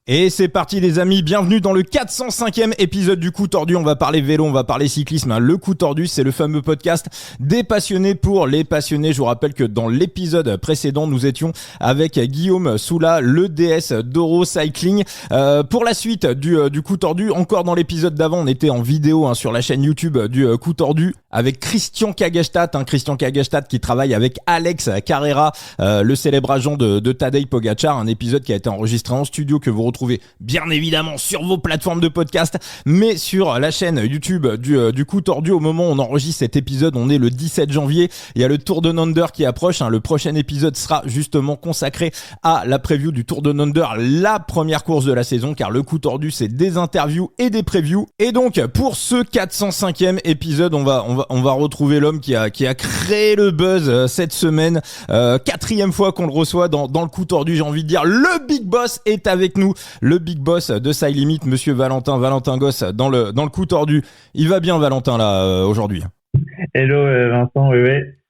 Et c'est parti les amis, bienvenue dans le 405e épisode du Coup Tordu. On va parler vélo, on va parler cyclisme. Le Coup Tordu, c'est le fameux podcast des passionnés pour les passionnés. Je vous rappelle que dans l'épisode précédent, nous étions avec Guillaume Soula, le DS d'Oro Cycling. Pour la suite du Coup Tordu, encore dans l'épisode d'avant, on était en vidéo sur la chaîne YouTube du Coup Tordu avec Christian Kagestadt. Christian Kagestadt qui travaille avec Alex Carrera, le célèbre agent de Tadej Pogacar. Un épisode qui a été enregistré en studio que vous retrouvez bien évidemment sur vos plateformes de podcast, mais sur la chaîne YouTube du Coup Tordu. Au moment où on enregistre cet épisode, on est le 17 janvier. Il y a le Tour de Nonder qui approche. Le prochain épisode sera justement consacré à la preview du Tour de Nonder, la première course de la saison, car le Coup Tordu, c'est des interviews et des previews. Et donc, pour ce 405e épisode, on va retrouver l'homme qui a créé le buzz cette semaine. Quatrième fois qu'on le reçoit dans le Coup Tordu, j'ai envie de dire, le Big Boss est avec nous. Le Big Boss de Cylimit, monsieur Valentin Gosse dans le Coup Tordu. Il va bien Valentin là aujourd'hui? Hello Vincent, oui.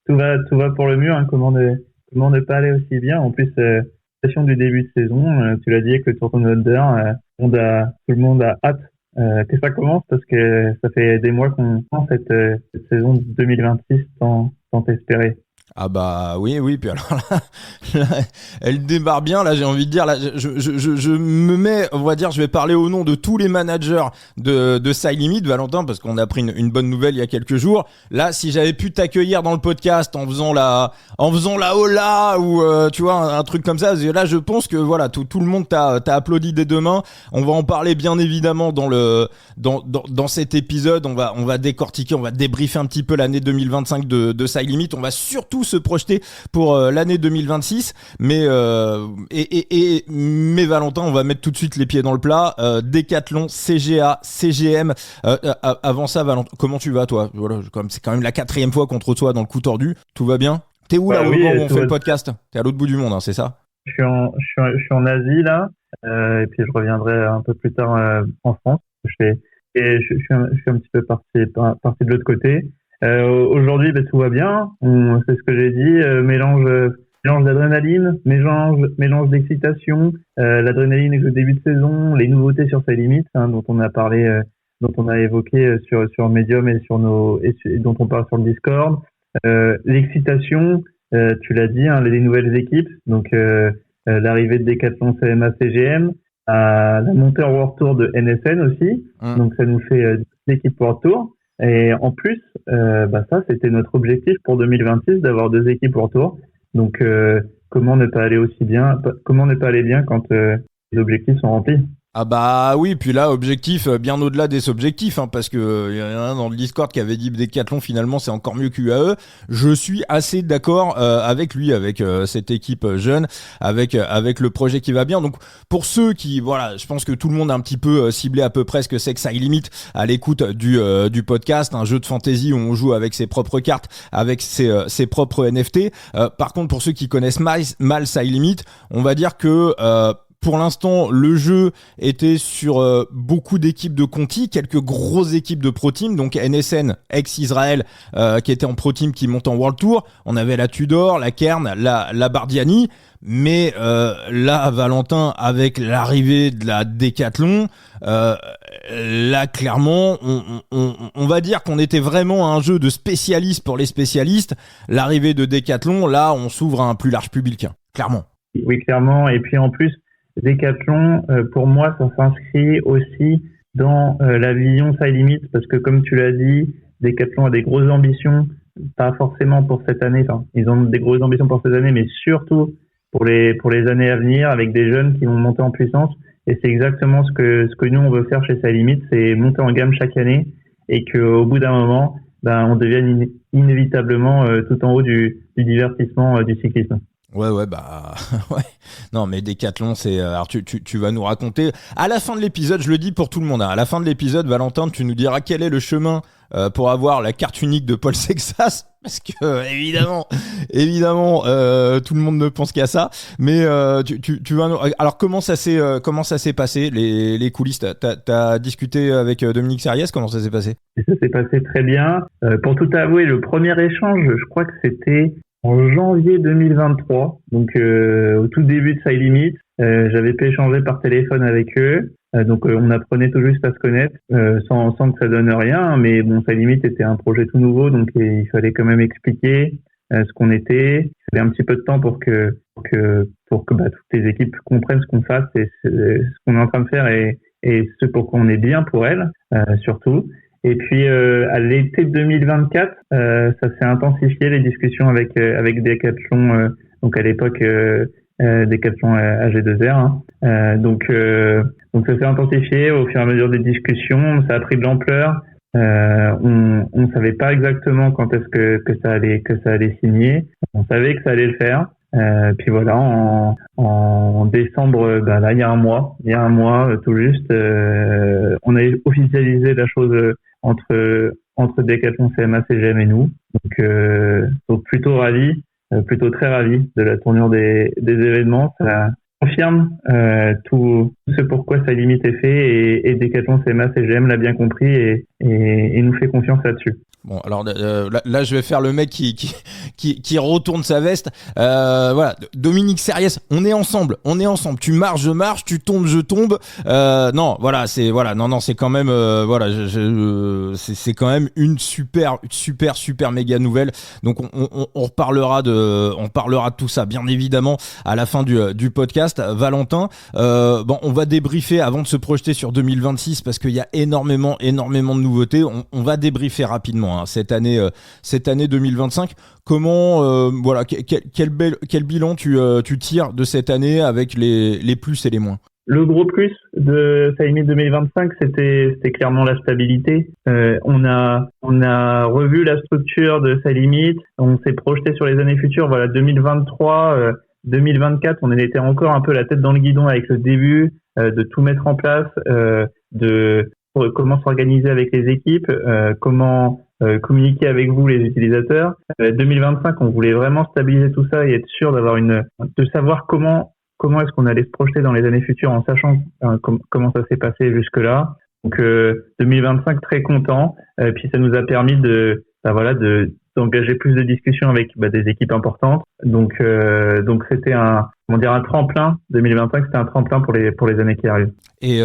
Tout va pour le mieux, comment ne pas aller aussi bien. En plus, session du début de saison, tu l'as dit avec le Tour de Nonder, tout le monde a hâte que ça commence parce que ça fait des mois qu'on prend cette saison 2026 tant espérée. Ah bah oui, puis alors là, elle démarre bien, là j'ai envie de dire, là je me mets, on va dire, je vais parler au nom de tous les managers de Cylimit, Valentin, parce qu'on a appris une bonne nouvelle il y a quelques jours. Là, si j'avais pu t'accueillir dans le podcast en faisant la hola ou tu vois un truc comme ça, là je pense que voilà, tout le monde t'a applaudi des deux mains. On va en parler bien évidemment dans cet épisode. On va décortiquer, on va débriefer un petit peu l'année 2025 de Cylimit. On va surtout se projeter pour l'année 2026, mais Valentin, on va mettre tout de suite les pieds dans le plat. Décathlon, CGA, CGM. Avant ça, Valentin, comment tu vas toi? Voilà, c'est quand même la 4e fois qu'on te reçoit dans le Coup Tordu. Tout va bien? T'es où là au moment où on fait le podcast? T'es à l'autre bout du monde, c'est ça? Je suis en Asie là, et puis je reviendrai un peu plus tard en France. Je suis un petit peu parti de l'autre côté. Aujourd'hui, tout va bien. C'est ce que j'ai dit. Mélange d'adrénaline, mélange d'excitation. L'adrénaline avec le début de saison, les nouveautés sur Cylimit, dont on a parlé, dont on a évoqué sur Medium et dont on parle sur le Discord. L'excitation, tu l'as dit, les nouvelles équipes. Donc l'arrivée de Décathlon CMA CGM, la montée en World Tour de NSN aussi. Donc ça nous fait l'équipe World Tour. Et en plus, ça c'était notre objectif pour 2026, d'avoir 2 équipes World Tour. Donc comment ne pas aller bien quand les objectifs sont remplis? Ah bah oui, puis là, objectif bien au-delà des objectifs, parce que il y en a un dans le Discord qui avait dit Décathlon finalement c'est encore mieux qu'UAE. Je suis assez d'accord avec lui, avec cette équipe jeune, avec le projet qui va bien. Donc pour ceux qui, voilà, je pense que tout le monde a un petit peu ciblé à peu près ce que c'est que Cylimit à l'écoute du podcast, un jeu de fantasy où on joue avec ses propres cartes, avec ses propres NFT. Par contre, pour ceux qui connaissent mal Cylimit, on va dire que pour l'instant, le jeu était sur beaucoup d'équipes de Conti, quelques grosses équipes de Pro Team, donc NSN, ex-Israël, qui était en Pro Team, qui monte en World Tour. On avait la Tudor, la Kern, la Bardiani. Mais là, Valentin, avec l'arrivée de la Décathlon, là, clairement, on va dire qu'on était vraiment un jeu de spécialistes pour les spécialistes. L'arrivée de Décathlon, là, on s'ouvre à un plus large public, clairement. Oui, clairement. Et puis en plus, Décathlon, pour moi, ça s'inscrit aussi dans la vision Cylimit, parce que comme tu l'as dit, Décathlon a des grosses ambitions, pas forcément pour cette année, ils ont des grosses ambitions pour cette année, mais surtout pour les années à venir, avec des jeunes qui vont monter en puissance. Et c'est exactement ce que nous on veut faire chez Cylimit, c'est monter en gamme chaque année, et qu'au bout d'un moment, on devienne inévitablement tout en haut du divertissement du cyclisme. Ouais, ouais. Non, mais Décathlon, c'est. Alors, tu vas nous raconter. À la fin de l'épisode, je le dis pour tout le monde, à la fin de l'épisode, Valentin, tu nous diras quel est le chemin pour avoir la carte unique de Paul Sexas. Parce que, évidemment, tout le monde ne pense qu'à ça. Mais tu vas nous. Alors, comment ça s'est passé, les coulisses? T'as discuté avec Dominique Sériès, comment ça s'est passé? Ça s'est passé très bien. Pour tout avouer, le premier échange, je crois que c'était en janvier 2023, donc au tout début de Side Limit. J'avais pu échanger par téléphone avec eux. Donc on apprenait tout juste à se connaître sans que ça donne rien, mais bon, Side Limit était un projet tout nouveau, donc il fallait quand même expliquer ce qu'on était. Il fallait un petit peu de temps pour que toutes les équipes comprennent ce qu'on fasse et ce qu'on est en train de faire et ce pour qu'on est bien pour elles surtout. Et puis à l'été 2024, ça s'est intensifié les discussions avec Decathlon, donc à l'époque Decathlon AG2R. Donc ça s'est intensifié au fur et à mesure des discussions, ça a pris de l'ampleur. On savait pas exactement quand est-ce que ça allait signer. On savait que ça allait le faire. Puis voilà, en décembre, là il y a un mois tout juste, on a officialisé la chose entre Decathlon, CMA, CGM et nous. Donc plutôt ravi, plutôt très ravi de la tournure des événements. Ça confirme tout ce pourquoi Side Limit est fait et Decathlon, CMA, CGM l'a bien compris et nous fait confiance là-dessus. Bon, alors là, je vais faire le mec qui retourne sa veste. Voilà, Dominique Serriès, on est ensemble. Tu marches, je marche, tu tombes, je tombe. Non, c'est quand même, c'est quand même une super méga nouvelle. Donc on reparlera de tout ça, bien évidemment, à la fin du podcast. Valentin, on va débriefer avant de se projeter sur 2026 parce qu'il y a énormément de nouveautés. On va débriefer rapidement. Cette année 2025, comment quel bilan tu tires de cette année avec les plus et les moins? Le gros plus de Side Limit 2025, c'était clairement la stabilité. On a revu la structure de Side Limit, on s'est projeté sur les années futures. Voilà, 2023, 2024, on était encore un peu la tête dans le guidon avec le début, de tout mettre en place, de comment s'organiser avec les équipes, comment communiquer avec vous les utilisateurs. 2025, on voulait vraiment stabiliser tout ça et être sûr de savoir comment est-ce qu'on allait se projeter dans les années futures en sachant comment ça s'est passé jusque-là. Donc 2025, très content. Puis ça nous a permis d'engager plus de discussions avec des équipes importantes. Donc c'était un tremplin. 2025, c'était un tremplin pour les années qui arrivent. Et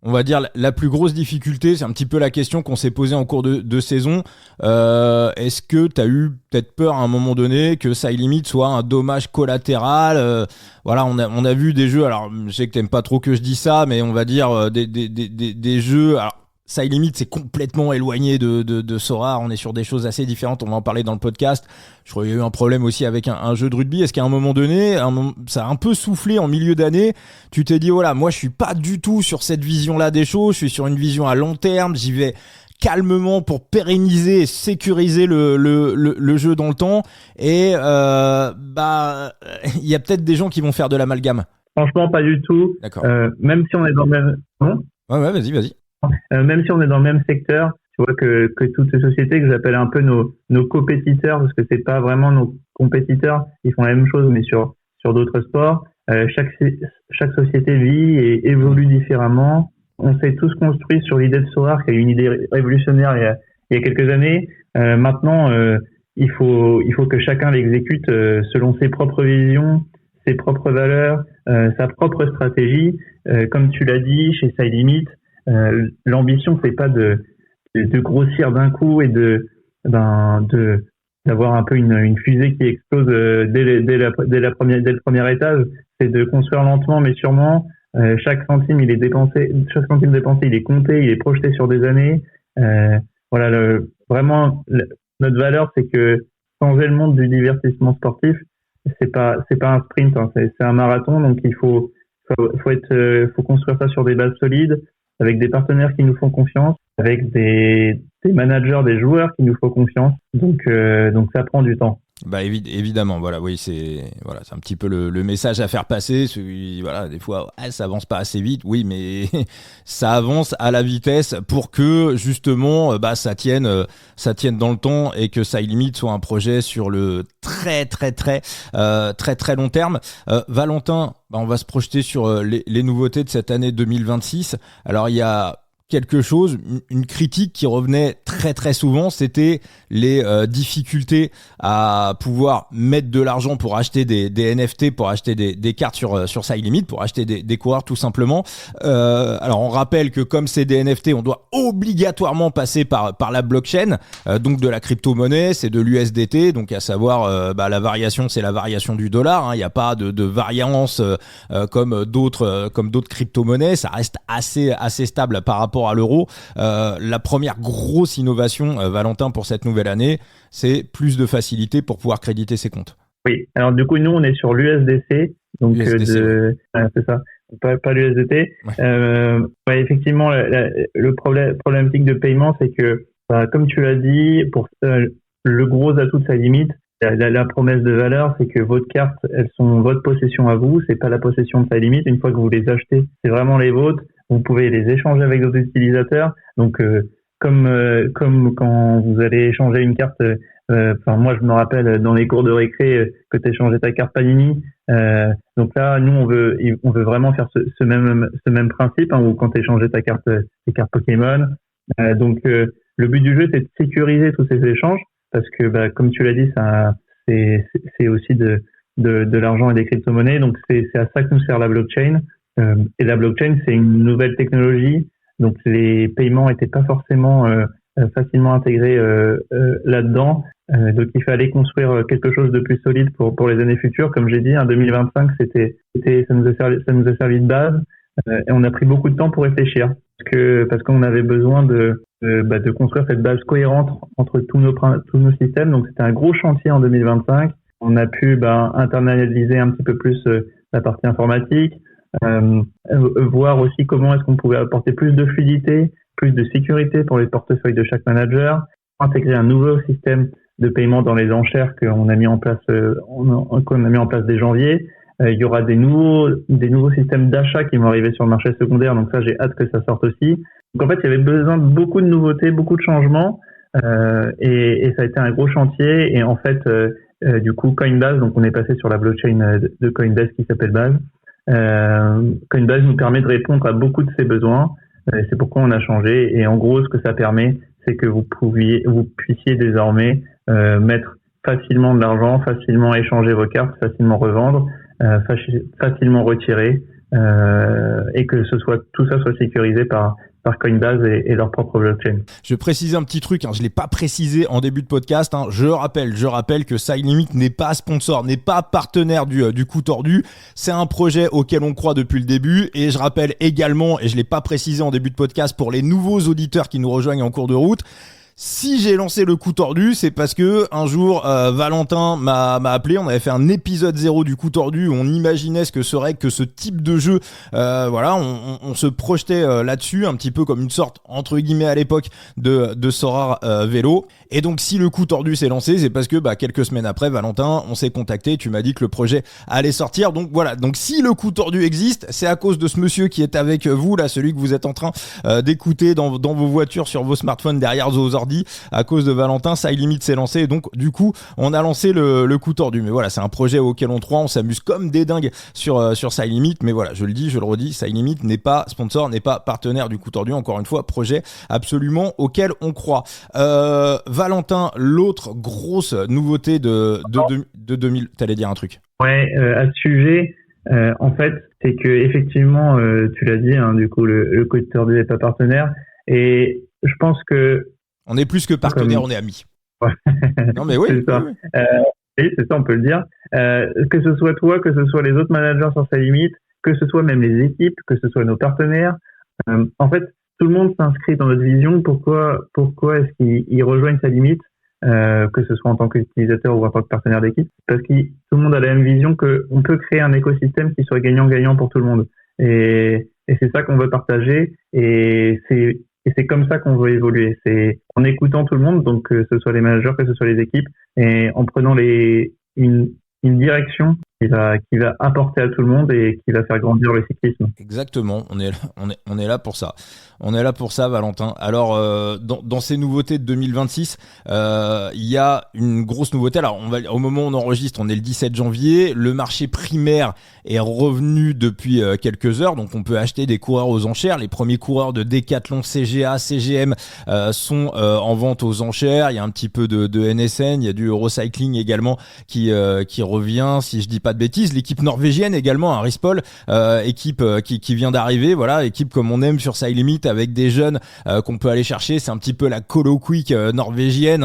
on va dire la plus grosse difficulté, c'est un petit peu la question qu'on s'est posée en cours de saison. Est-ce que tu as eu peut-être peur à un moment donné que Side Limit soit un dommage collatéral? Voilà, on a vu des jeux, alors je sais que t'aimes pas trop que je dise ça, mais on va dire des jeux. Alors, Side Limit, c'est complètement éloigné de Sora. On est sur des choses assez différentes. On va en parler dans le podcast. Je crois qu'il y a eu un problème aussi avec un jeu de rugby. Est-ce qu'à un moment donné, ça a un peu soufflé en milieu d'année? Tu t'es dit, voilà, moi, je suis pas du tout sur cette vision-là des choses. Je suis sur une vision à long terme. J'y vais calmement pour pérenniser et sécuriser le jeu dans le temps. Et il y a peut-être des gens qui vont faire de l'amalgame. Franchement, pas du tout. D'accord. Même si on est dans le même... Ouais, vas-y. Même si on est dans le même secteur, tu vois que toutes ces sociétés que j'appelle un peu nos compétiteurs, parce que c'est pas vraiment nos compétiteurs, ils font la même chose mais sur d'autres sports. Chaque société vit et évolue différemment. On s'est tous construits sur l'idée de Sorare, qui a eu une idée révolutionnaire il y a quelques années. Maintenant, il faut que chacun l'exécute selon ses propres visions, ses propres valeurs, sa propre stratégie. Comme tu l'as dit, chez Side Limit, l'ambition c'est pas de grossir d'un coup et d'avoir un peu une fusée qui explose dès le premier étage. C'est de construire lentement mais sûrement. Chaque centime dépensé, il est compté, il est projeté sur des années. Vraiment notre valeur, c'est que changer le monde du divertissement sportif, c'est pas un sprint, c'est un marathon. Donc il faut construire ça sur des bases solides, avec des partenaires qui nous font confiance, avec des managers, des joueurs qui nous font confiance. Donc ça prend du temps. Évidemment, c'est un petit peu le message à faire passer. Des fois, ça avance pas assez vite, oui, mais ça avance à la vitesse pour que justement, ça tienne dans le temps et que Side Limit soit un projet sur le très long terme. Valentin, on va se projeter sur les nouveautés de cette année 2026. Alors il y a quelque chose, une critique qui revenait très très souvent, c'était les difficultés à pouvoir mettre de l'argent pour acheter des NFT, pour acheter des cartes sur SideLimit, pour acheter des coureurs tout simplement. Alors on rappelle que comme c'est des NFT, on doit obligatoirement passer par la blockchain, donc de la crypto-monnaie, c'est de l'USDT, donc à savoir la variation, c'est la variation du dollar, hein, il n'y a pas de variance comme d'autres crypto-monnaies, ça reste assez stable par rapport à l'euro. La première grosse innovation, Valentin, pour cette nouvelle année, c'est plus de facilité pour pouvoir créditer ses comptes. Oui, alors du coup, nous, on est sur l'USDC, donc c'est ça, pas l'USDT. Ouais. Effectivement, le problématique de paiement, c'est que, comme tu l'as dit, pour le gros atout de SideLimit, la promesse de valeur, c'est que votre carte, elles sont votre possession à vous, c'est pas la possession de SideLimit. Une fois que vous les achetez, c'est vraiment les vôtres. Vous pouvez les échanger avec d'autres utilisateurs. Donc, comme quand vous allez échanger une carte, moi je me rappelle dans les cours de récré que tu échangeais ta carte Panini. Donc là, nous on veut vraiment faire ce même principe, hein, où quand tu échangeais tes cartes Pokémon. Donc le but du jeu, c'est de sécuriser tous ces échanges parce que comme tu l'as dit, ça c'est aussi de l'argent et des crypto-monnaies. Donc c'est à ça que nous sert la blockchain. Et la blockchain, c'est une nouvelle technologie. Donc les paiements n'étaient pas forcément facilement intégrés là-dedans. Donc il fallait construire quelque chose de plus solide pour les années futures. Comme j'ai dit, en 2025, ça nous a servi de base. Et on a pris beaucoup de temps pour réfléchir parce qu'on avait besoin de construire cette base cohérente entre tous nos systèmes. Donc c'était un gros chantier en 2025. On a pu internaliser un petit peu plus la partie informatique. Voir aussi comment est-ce qu'on pouvait apporter plus de fluidité, plus de sécurité pour les portefeuilles de chaque manager, intégrer un nouveau système de paiement dans les enchères qu'on a mis en place dès janvier. Il y aura des nouveaux systèmes d'achat qui vont arriver sur le marché secondaire, donc ça j'ai hâte que ça sorte aussi. Donc en fait il y avait besoin de beaucoup de nouveautés, beaucoup de changements, et ça a été un gros chantier. Et en fait du coup Coinbase, donc on est passé sur la blockchain de Coinbase qui s'appelle Base. Coinbase nous permet de répondre à beaucoup de ces besoins. C'est pourquoi on a changé. Et en gros, ce que ça permet, c'est que vous puissiez désormais mettre facilement de l'argent, facilement échanger vos cartes, facilement revendre, facilement retirer, et que tout ça soit sécurisé par Coinbase et leur propre blockchain. Je vais préciser un petit truc, je l'ai pas précisé en début de podcast. Je rappelle que SideLimit n'est pas sponsor, n'est pas partenaire du coup tordu. C'est un projet auquel on croit depuis le début. Et je rappelle également, et je l'ai pas précisé en début de podcast pour les nouveaux auditeurs qui nous rejoignent en cours de route, si j'ai lancé le coup tordu, c'est parce que un jour Valentin m'a appelé. On avait fait un épisode 0 du coup tordu où on imaginait ce que serait que ce type de jeu. On se projetait là-dessus, un petit peu comme une sorte entre guillemets à l'époque de Sorare Vélo. Et donc si le coup tordu s'est lancé, c'est parce que quelques semaines après, Valentin, on s'est contacté. Tu m'as dit que le projet allait sortir. Donc voilà. Donc si le coup tordu existe, c'est à cause de ce monsieur qui est avec vous là, celui que vous êtes en train d'écouter dans vos voitures, sur vos smartphones, derrière vos ordi. À cause de Valentin, SideLimit s'est lancé, et donc du coup on a lancé le coup tordu. Mais voilà, c'est un projet auquel on croit, on s'amuse comme des dingues sur SideLimit. Mais voilà, je le redis, SideLimit n'est pas sponsor, n'est pas partenaire du coup tordu. Encore une fois, projet absolument auquel on croit. Valentin, l'autre grosse nouveauté de 2000, t'allais dire un truc? Ouais, à ce sujet, en fait, c'est que effectivement, tu l'as dit, du coup le coup tordu n'est pas partenaire, et je pense que on est plus que partenaire, on est amis. Ouais. Non mais oui. C'est ça. Oui. C'est ça, on peut le dire. Que ce soit toi, que ce soit les autres managers sur SideLimit, que ce soit même les équipes, que ce soit nos partenaires. En fait, tout le monde s'inscrit dans notre vision. Pourquoi est-ce qu'ils rejoignent SideLimit, que ce soit en tant qu'utilisateur ou en tant que partenaire d'équipe? Parce que tout le monde a la même vision, qu'on peut créer un écosystème qui soit gagnant-gagnant pour tout le monde. Et c'est ça qu'on veut partager. Et c'est comme ça qu'on veut évoluer. C'est en écoutant tout le monde, donc que ce soit les managers, que ce soit les équipes, et en prenant une direction qui va apporter à tout le monde et qui va faire grandir le cyclisme. Exactement, on est là pour ça. On est là pour ça, Valentin. Alors, dans ces nouveautés de 2026, il y a une grosse nouveauté. Alors, au moment où on enregistre, on est le 17 janvier. Le marché primaire est revenu depuis quelques heures, donc on peut acheter des coureurs aux enchères. Les premiers coureurs de Decathlon, CGA, CGM sont en vente aux enchères. Il y a un petit peu de NSN, il y a du Eurocycling également qui revient, si je dis pas de bêtises. L'équipe norvégienne également, Rispol, équipe qui vient d'arriver, voilà, équipe comme on aime sur Side Limit, avec des jeunes qu'on peut aller chercher. C'est un petit peu la Colo Quick norvégienne,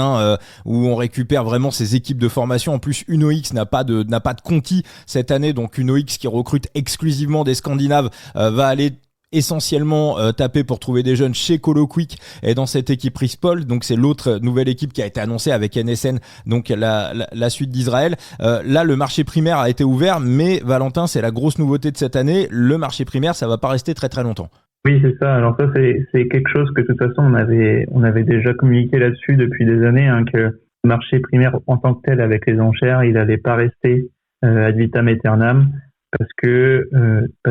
où on récupère vraiment ces équipes de formation. En plus, UnoX n'a pas de Conti cette année, donc UnoX qui recrute exclusivement des Scandinaves va aller essentiellement taper pour trouver des jeunes chez Colo Quick et dans cette équipe Rispol. Donc c'est l'autre nouvelle équipe qui a été annoncée avec NSN, donc la suite d'Israël. Là, le marché primaire a été ouvert, mais Valentin, c'est la grosse nouveauté de cette année. Le marché primaire, ça va pas rester très très longtemps. Oui, c'est ça. Alors ça, c'est quelque chose que de toute façon, on avait déjà communiqué là-dessus depuis des années, que le marché primaire en tant que tel avec les enchères, il allait pas rester ad vitam aeternam, parce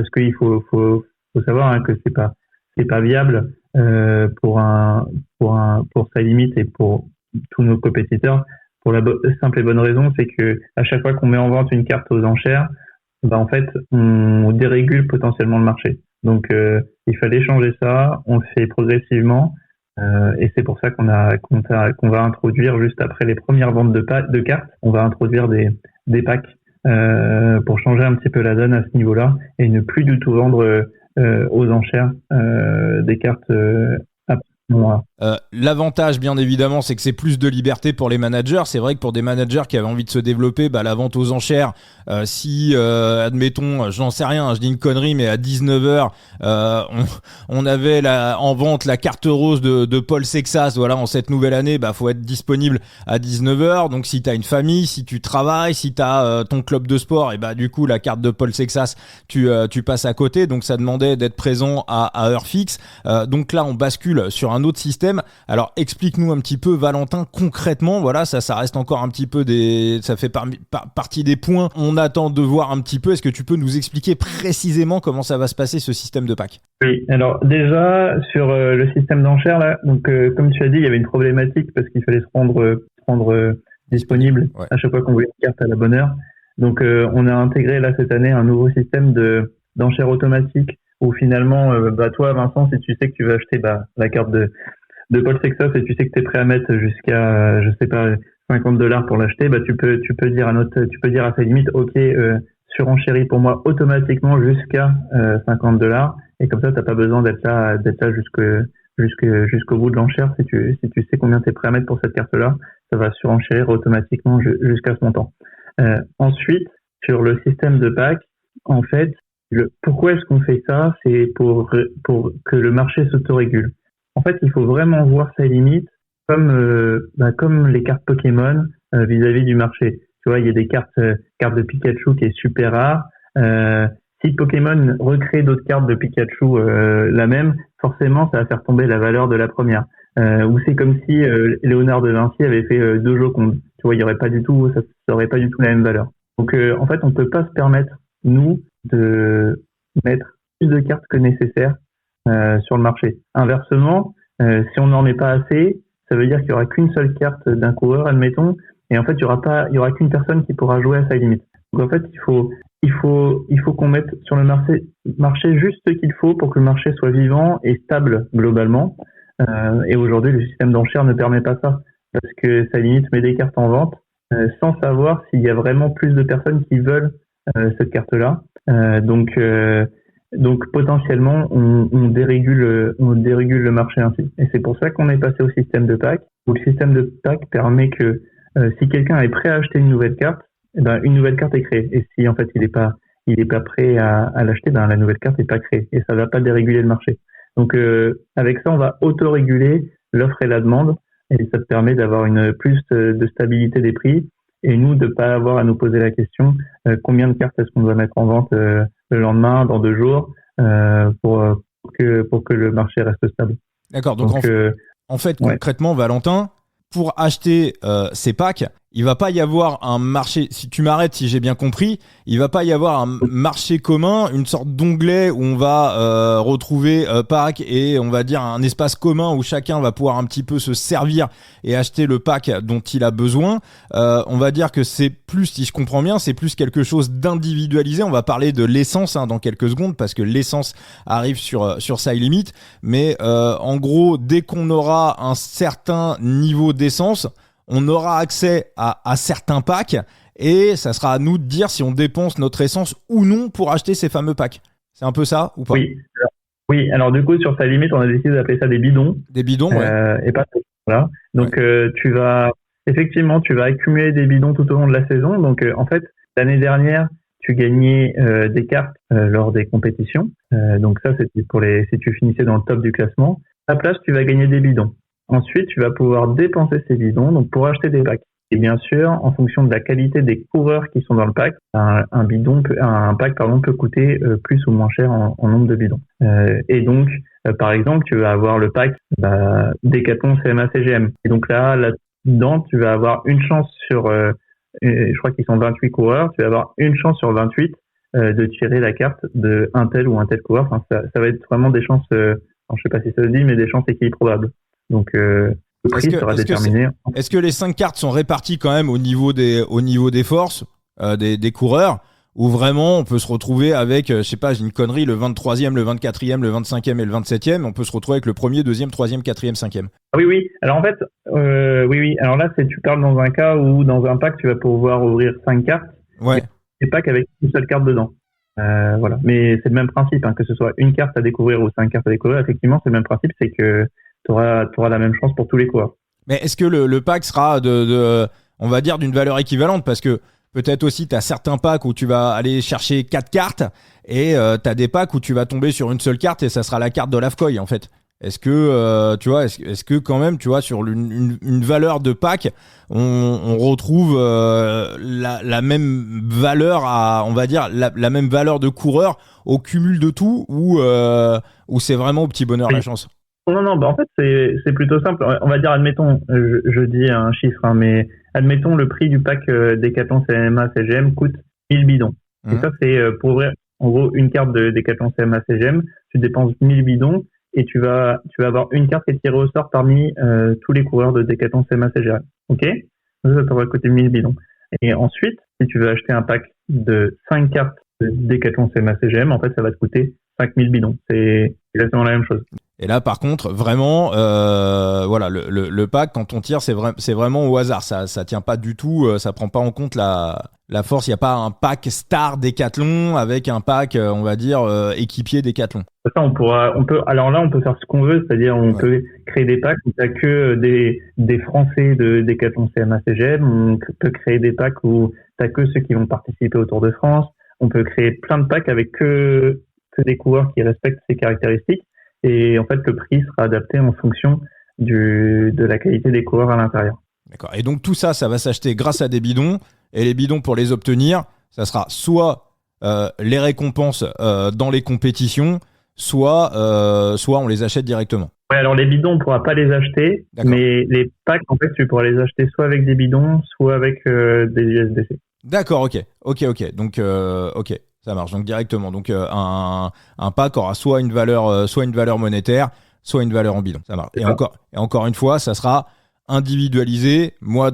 qu'il faut savoir que c'est pas viable pour sa limite et pour tous nos compétiteurs, pour la simple et bonne raison, c'est que à chaque fois qu'on met en vente une carte aux enchères, en fait on dérégule potentiellement le marché. Donc il fallait changer ça, on le fait progressivement et c'est pour ça qu'on va introduire juste après les premières ventes de cartes, on va introduire des packs pour changer un petit peu la donne à ce niveau-là et ne plus du tout vendre aux enchères des cartes l'avantage, bien évidemment, c'est que c'est plus de liberté pour les managers. C'est vrai que pour des managers qui avaient envie de se développer, la vente aux enchères, si admettons, je n'en sais rien, je dis une connerie, mais à 19h on avait en vente la carte rose de Paul Sexas, voilà, en cette nouvelle année, faut être disponible à 19h. Donc si t'as une famille, si tu travailles, si t'as ton club de sport, et du coup la carte de Paul Sexas, tu passes à côté. Donc ça demandait d'être présent à heure fixe. Donc là on bascule sur un autre système. Alors explique-nous un petit peu, Valentin, concrètement, voilà, ça reste encore un petit peu ça fait partie des points. On attend de voir un petit peu. Est-ce que tu peux nous expliquer précisément comment ça va se passer, ce système de pack? Oui, alors déjà sur le système d'enchères là, donc comme tu as dit, il y avait une problématique parce qu'il fallait se rendre disponible à chaque fois qu'on voulait une carte à la bonne heure. Donc on a intégré là cette année un nouveau système d'enchères automatiques où finalement, toi Vincent, si tu sais que tu veux acheter la carte de Paul Sexas et tu sais que tu es prêt à mettre jusqu'à je sais pas $50 pour l'acheter, tu peux dire à sa limite, OK, surenchéris pour moi automatiquement jusqu'à $50, et comme ça t'as pas besoin d'être là jusqu'au bout de l'enchère. Si tu sais combien tu es prêt à mettre pour cette carte là, ça va surenchérir automatiquement jusqu'à ce montant. Ensuite, sur le système de pack, en fait, pourquoi est-ce qu'on fait ça? C'est pour que le marché s'autorégule. En fait, il faut vraiment voir sa limite comme les cartes Pokémon vis-à-vis du marché. Tu vois, il y a des cartes de Pikachu qui est super rare. Si Pokémon recrée d'autres cartes de Pikachu la même, forcément, ça va faire tomber la valeur de la première. Ou c'est comme si Léonard de Vinci avait fait deux Joconde. Tu vois, il y aurait pas du tout, ça aurait pas du tout la même valeur. Donc, en fait, on peut pas se permettre, nous, de mettre plus de cartes que nécessaire sur le marché. Inversement, si on n'en met pas assez, ça veut dire qu'il y aura qu'une seule carte d'un coureur, admettons, et en fait, il y aura qu'une personne qui pourra jouer à sa limite. Donc en fait, il faut qu'on mette sur le marché juste ce qu'il faut pour que le marché soit vivant et stable globalement. Et aujourd'hui, le système d'enchères ne permet pas ça, parce que sa limite met des cartes en vente sans savoir s'il y a vraiment plus de personnes qui veulent cette carte-là. Donc potentiellement, on dérégule le marché ainsi. Et c'est pour ça qu'on est passé au système de pack, où le système de pack permet que si quelqu'un est prêt à acheter une nouvelle carte, une nouvelle carte est créée. Et si en fait il est pas prêt à l'acheter, la nouvelle carte n'est pas créée. Et ça va pas déréguler le marché. Donc avec ça, on va auto-réguler l'offre et la demande, et ça te permet d'avoir une plus de stabilité des prix. Et nous, de pas avoir à nous poser la question combien de cartes est-ce qu'on doit mettre en vente le lendemain, dans 2 jours, pour que le marché reste stable. D'accord. Donc en fait, concrètement, Valentin, pour acheter ces packs, il va pas y avoir un marché, si tu m'arrêtes, si j'ai bien compris, il va pas y avoir un marché commun, une sorte d'onglet où on va retrouver pack et on va dire un espace commun où chacun va pouvoir un petit peu se servir et acheter le pack dont il a besoin. On va dire que c'est plus, si je comprends bien, c'est plus quelque chose d'individualisé. On va parler de l'essence dans quelques secondes parce que l'essence arrive sur sa limite. Mais en gros, dès qu'on aura un certain niveau d'essence, on aura accès à certains packs et ça sera à nous de dire si on dépense notre essence ou non pour acheter ces fameux packs. C'est un peu ça ou pas? Oui, alors du coup, sur sa limite, on a décidé d'appeler ça des bidons. Des bidons, ouais. Et pas voilà. Donc, tu vas accumuler des bidons tout au long de la saison. Donc, en fait, l'année dernière, tu gagnais des cartes lors des compétitions. Donc ça, c'était si tu finissais dans le top du classement. À la place, tu vas gagner des bidons. Ensuite, tu vas pouvoir dépenser ces bidons donc pour acheter des packs. Et bien sûr, en fonction de la qualité des coureurs qui sont dans le pack, un pack peut coûter plus ou moins cher en nombre de bidons. Et donc, par exemple, tu vas avoir le pack Decathlon CMA CGM. Et donc là-dedans, tu vas avoir une chance sur, je crois qu'ils sont 28 coureurs, tu vas avoir une chance sur 28 de tirer la carte de un tel ou un tel coureur. Enfin, ça va être vraiment des chances, je sais pas si ça se dit, mais des chances équilibrables. Donc, le prix sera déterminé. Est-ce que les 5 cartes sont réparties quand même au niveau des forces des coureurs, ou vraiment on peut se retrouver avec, je sais pas, j'ai une connerie, le 23e, le 24e, le 25e et le 27e, on peut se retrouver avec le 1er, 2e, 3e, 4e, 5e. Oui. Alors en fait, oui. Alors là, tu parles dans un cas où dans un pack, tu vas pouvoir ouvrir 5 cartes. Ouais. Des packs avec une seule carte dedans. Voilà. Mais c'est le même principe, que ce soit une carte à découvrir ou 5 cartes à découvrir. Effectivement, c'est le même principe, c'est que tu auras la même chance pour tous les coureurs. Mais est-ce que le pack sera on va dire, d'une valeur équivalente? Parce que peut-être aussi, tu as certains packs où tu vas aller chercher 4 cartes et tu as des packs où tu vas tomber sur une seule carte et ça sera la carte d'Olafkoy, en fait. Est-ce que, tu vois, est-ce que quand même, tu vois, sur une valeur de pack, on retrouve la même valeur on va dire, la même valeur de coureur au cumul de tout ou c'est vraiment au petit bonheur la chance? Non, en fait, c'est plutôt simple. On va dire, admettons, je dis un chiffre, mais admettons, le prix du pack Decathlon CMA CGM coûte 1000 bidons. Et ça, c'est pour ouvrir, en gros, une carte de Decathlon CMA CGM, tu dépenses 1000 bidons et tu vas avoir une carte qui est tirée au sort parmi tous les coureurs de Decathlon CMA CGM. Ok? Ça va coûter 1000 bidons. Et ensuite, si tu veux acheter un pack de 5 cartes de Decathlon CMA CGM, en fait, ça va te coûter 5000 bidons. C'est exactement la même chose. Et là, par contre, vraiment, voilà, le pack, quand on tire, c'est vraiment au hasard. Ça tient pas du tout, ça prend pas en compte la force. Il n'y a pas un pack star Decathlon avec un pack, on va dire, équipier Decathlon. Ça, alors là, on peut faire ce qu'on veut, c'est-à-dire on peut créer des packs où t'as que des Français de Decathlon CMA CGM. On peut créer des packs où t'as que ceux qui vont participer au Tour de France. On peut créer plein de packs avec que des coureurs qui respectent ces caractéristiques. Et en fait, le prix sera adapté en fonction de la qualité des coureurs à l'intérieur. D'accord. Et donc tout ça, ça va s'acheter grâce à des bidons. Et les bidons, pour les obtenir, ça sera soit les récompenses dans les compétitions, soit on les achète directement. Ouais, alors les bidons, on ne pourra pas les acheter. D'accord. Mais les packs, en fait, tu pourras les acheter soit avec des bidons, soit avec des USDC. D'accord, ok. Donc, ok. Ça marche donc directement. Donc un pack aura soit une valeur monétaire, soit une valeur en bidon. Ça marche. Et encore une fois, ça sera individualisé. Moi,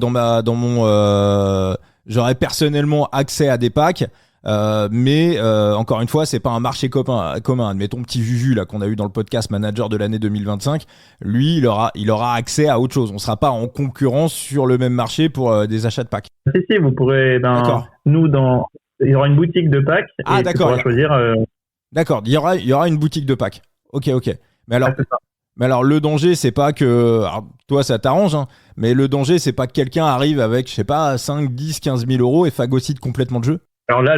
j'aurai personnellement accès à des packs, mais encore une fois, c'est pas un marché commun. Admettons petit Juju là qu'on a eu dans le podcast manager de l'année 2025. Lui, il aura accès à autre chose. On sera pas en concurrence sur le même marché pour des achats de packs. Si, vous pourrez. Il y aura une boutique de packs et tu pourras choisir. D'accord, il y aura une boutique de packs. Ok. Mais alors le danger, c'est pas que. Alors, toi, ça t'arrange, mais le danger, c'est pas que quelqu'un arrive avec, je sais pas, 5, 10, 15 000 euros et phagocyte complètement le jeu. Alors là,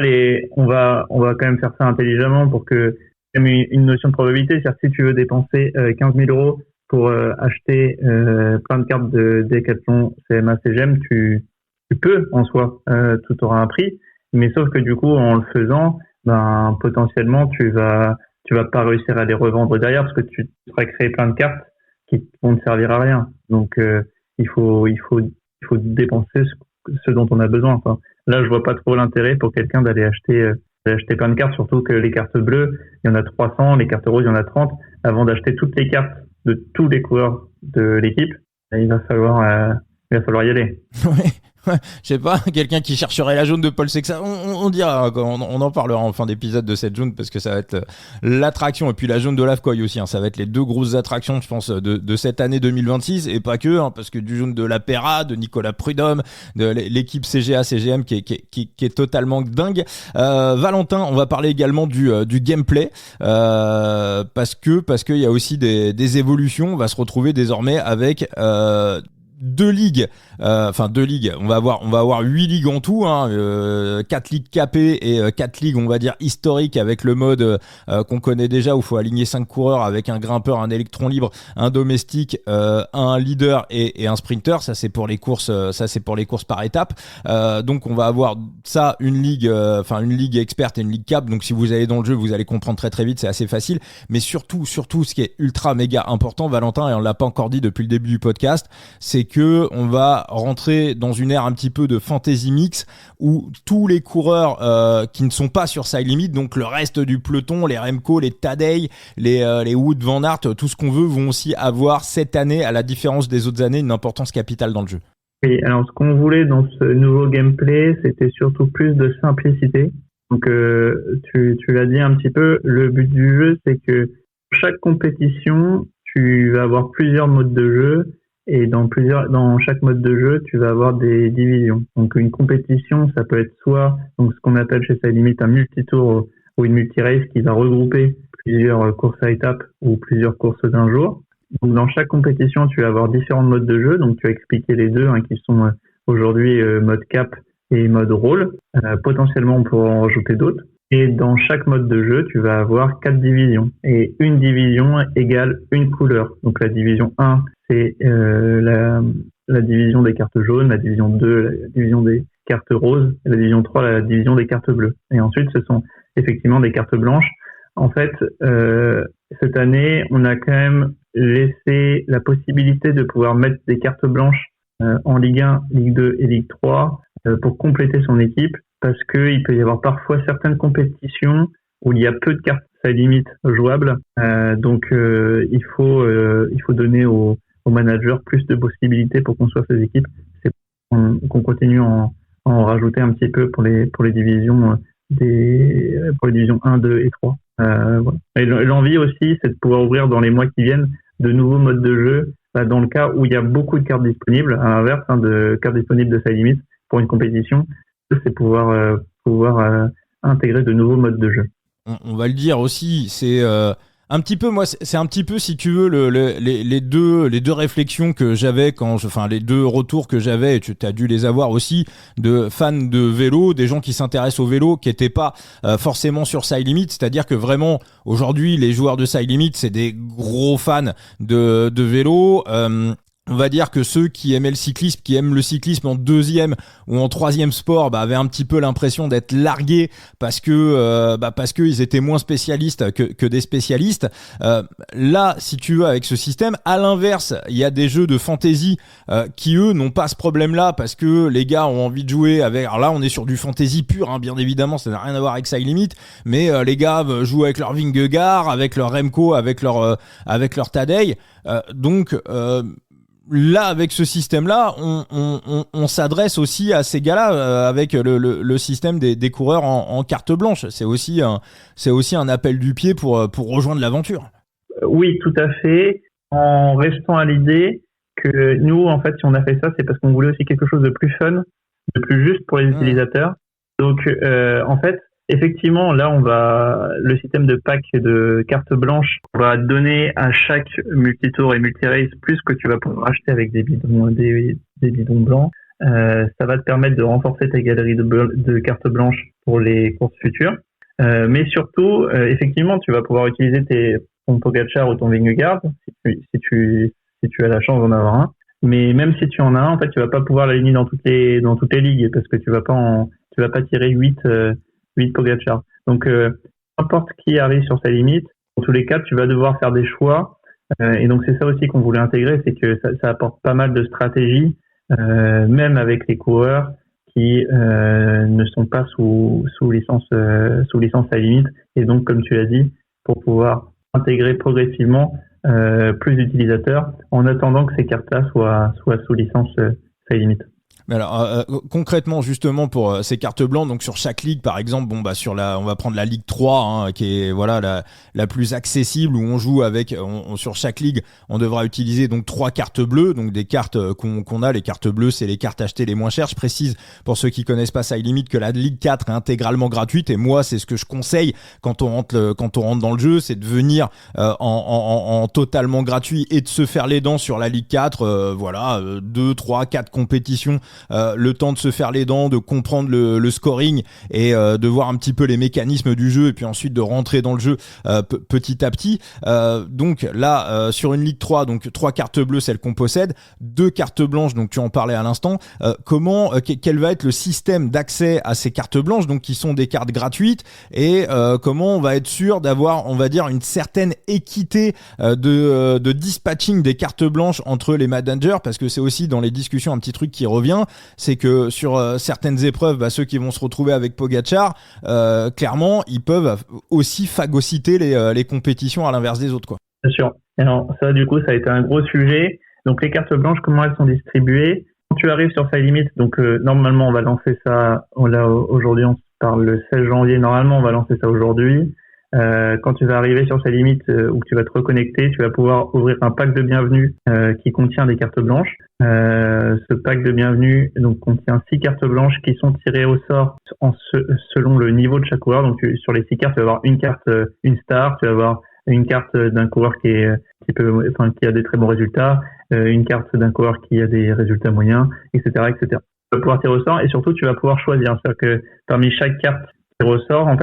on va quand même faire ça intelligemment pour que. Il y ait une notion de probabilité. C'est-à-dire, si tu veux dépenser 15 000 euros pour acheter plein de cartes de Decathlon CMA CGM, tu peux en soi. Tout aura un prix. Mais sauf que du coup, en le faisant, potentiellement, tu vas pas réussir à les revendre derrière parce que tu feras créer plein de cartes qui vont te servir à rien. Donc, il faut dépenser ce dont on a besoin. Enfin, là, je vois pas trop l'intérêt pour quelqu'un d'aller acheter plein de cartes, surtout que les cartes bleues, il y en a 300, les cartes roses, il y en a 30. Avant d'acheter toutes les cartes de tous les coureurs de l'équipe, il va falloir y aller. Ouais, je sais pas, quelqu'un qui chercherait la jaune de Paul Sexton, on dira, on en parlera en fin d'épisode de cette jaune parce que ça va être l'attraction, et puis la jaune de Lavcoy aussi, ça va être les deux grosses attractions, je pense, de cette année 2026, et pas que, parce que du jaune de la Pera, de Nicolas Prudhomme, de l'équipe CGM qui est totalement dingue. Valentin, on va parler également du gameplay, parce qu'il y a aussi des évolutions. On va se retrouver désormais avec deux ligues, on va avoir 8 ligues en tout, 4 ligues capées et 4 ligues, on va dire, historiques, avec le mode qu'on connaît déjà, où il faut aligner 5 coureurs avec un grimpeur, un électron libre, un domestique, un leader et un sprinter. Ça c'est pour les courses par étapes. Donc on va avoir ça, une ligue experte et une ligue cap. Donc si vous allez dans le jeu, vous allez comprendre très très vite, c'est assez facile. Mais surtout ce qui est ultra méga important, Valentin, et on l'a pas encore dit depuis le début du podcast, c'est que on va rentrer dans une ère un petit peu de fantasy mix, où tous les coureurs qui ne sont pas sur Side Limit, donc le reste du peloton, les Remco, les Tadej, les Wout van Aert, tout ce qu'on veut, vont aussi avoir cette année, à la différence des autres années, une importance capitale dans le jeu. Oui, alors ce qu'on voulait dans ce nouveau gameplay, c'était surtout plus de simplicité. Donc tu l'as dit un petit peu, le but du jeu, c'est que chaque compétition, tu vas avoir plusieurs modes de jeu. Et dans chaque mode de jeu, tu vas avoir des divisions. Donc une compétition, ça peut être soit ce qu'on appelle chez Side Limit un multi-tour ou une multi-race qui va regrouper plusieurs courses à étapes ou plusieurs courses d'un jour. Donc dans chaque compétition, tu vas avoir différents modes de jeu. Donc tu as expliqué les deux, qui sont aujourd'hui mode cap et mode rôle. Potentiellement, on pourra en rajouter d'autres. Et dans chaque mode de jeu, tu vas avoir 4 divisions. Et une division égale une couleur. Donc la division 1, c'est la division des cartes jaunes, la division 2, la division des cartes roses, et la division 3, la division des cartes bleues. Et ensuite, ce sont effectivement des cartes blanches. En fait, cette année, on a quand même laissé la possibilité de pouvoir mettre des cartes blanches en Ligue 1, Ligue 2 et Ligue 3 pour compléter son équipe, parce qu'il peut y avoir parfois certaines compétitions où il y a peu de cartes à limite jouables. Donc il faut donner aux managers plus de possibilités pour construire ses équipes. C'est qu'on continue à en rajouter un petit peu pour les divisions pour les divisions 1, 2 et 3. Voilà. Et l'envie aussi, c'est de pouvoir ouvrir dans les mois qui viennent de nouveaux modes de jeu, dans le cas où il y a beaucoup de cartes disponibles, à l'inverse de cartes disponibles de Side Limit pour une compétition, c'est pouvoir intégrer de nouveaux modes de jeu. On va le dire aussi, c'est un petit peu, moi, c'est un petit peu, si tu veux, les deux réflexions que j'avais les deux retours que j'avais, et tu as dû les avoir aussi, de fans de vélo, des gens qui s'intéressent au vélo, qui étaient pas forcément sur Side Limit. C'est-à-dire que vraiment, aujourd'hui, les joueurs de Side Limit, c'est des gros fans de vélo. On va dire que ceux qui aimaient le cyclisme, qui aiment le cyclisme en deuxième ou en troisième sport, avaient un petit peu l'impression d'être largués parce que ils étaient moins spécialistes que des spécialistes. Là, si tu veux, avec ce système, à l'inverse, il y a des jeux de fantasy qui eux n'ont pas ce problème-là, parce que les gars ont envie de jouer avec. Alors là, on est sur du fantasy pur, bien évidemment, ça n'a rien à voir avec Side Limit, mais les gars jouent avec leur Vingegaard, avec leur Remco, avec leur Tadej. Donc là, avec ce système-là, on s'adresse aussi à ces gars-là avec le système des coureurs en carte blanche. C'est aussi un appel du pied pour rejoindre l'aventure. Oui, tout à fait. En restant à l'idée que nous, en fait, si on a fait ça, c'est parce qu'on voulait aussi quelque chose de plus fun, de plus juste pour les utilisateurs. Donc, en fait, effectivement, là, le système de pack de cartes blanches va donner à chaque multitour et multirace plus que tu vas pouvoir acheter avec des bidons blancs. Ça va te permettre de renforcer ta galerie de cartes blanches pour les courses futures. Mais surtout, effectivement, tu vas pouvoir utiliser ton Pogacar ou ton Vingegaard si tu as la chance d'en avoir un. Mais même si tu en as un, en fait, tu vas pas pouvoir l'aligner dans toutes les ligues, parce que tu vas pas tirer 8 Pogacar. Donc, n'importe qui arrive sur sa limite, dans tous les cas, tu vas devoir faire des choix. Et donc, c'est ça aussi qu'on voulait intégrer, c'est que ça apporte pas mal de stratégie même avec les coureurs qui ne sont pas sous licence à limite. Et donc, comme tu l'as dit, pour pouvoir intégrer progressivement plus d'utilisateurs en attendant que ces cartes-là soient sous licence à limite. Mais alors concrètement justement pour ces cartes blanches, donc sur chaque ligue par exemple, sur on va prendre la Ligue 3 qui est la plus accessible, où on joue avec sur chaque ligue on devra utiliser donc 3 cartes bleues, donc des cartes qu'on a. Les cartes bleues, c'est les cartes achetées les moins chères. Je précise pour ceux qui connaissent pas Side Limit que la Ligue 4 est intégralement gratuite, et moi c'est ce que je conseille quand on rentre dans le jeu, c'est de venir en totalement gratuit et de se faire les dents sur la Ligue 4, 2, 3, 4 compétitions, le temps de se faire les dents, de comprendre le scoring et de voir un petit peu les mécanismes du jeu, et puis ensuite de rentrer dans le jeu petit à petit. Donc là sur une Ligue 3, donc 3 cartes bleues, celles qu'on possède, 2 cartes blanches, donc tu en parlais à l'instant. Quel va être le système d'accès à ces cartes blanches, donc qui sont des cartes gratuites, et comment on va être sûr d'avoir, on va dire, une certaine équité de dispatching des cartes blanches entre les managers, parce que c'est aussi dans les discussions un petit truc qui revient, c'est que sur certaines épreuves, ceux qui vont se retrouver avec Pogačar, clairement, ils peuvent aussi phagocyter les compétitions à l'inverse des autres, quoi. Bien sûr. Alors ça, du coup, ça a été un gros sujet. Donc les cartes blanches, comment elles sont distribuées? Quand tu arrives sur Side Limit, donc normalement, on va lancer ça. Aujourd'hui, on parle le 16 janvier. Normalement, on va lancer ça aujourd'hui. Quand tu vas arriver sur Side Limit, où tu vas te reconnecter, tu vas pouvoir ouvrir un pack de bienvenue qui contient des cartes blanches. Ce pack de bienvenue donc contient 6 cartes blanches qui sont tirées au sort selon le niveau de chaque coureur. Donc sur les 6 cartes, tu vas avoir une carte, une star, tu vas avoir une carte d'un coureur qui a des très bons résultats, une carte d'un coureur qui a des résultats moyens, etc., etc. Tu vas pouvoir tirer au sort, et surtout tu vas pouvoir choisir. C'est-à-dire que parmi chaque carte tirée au sort, en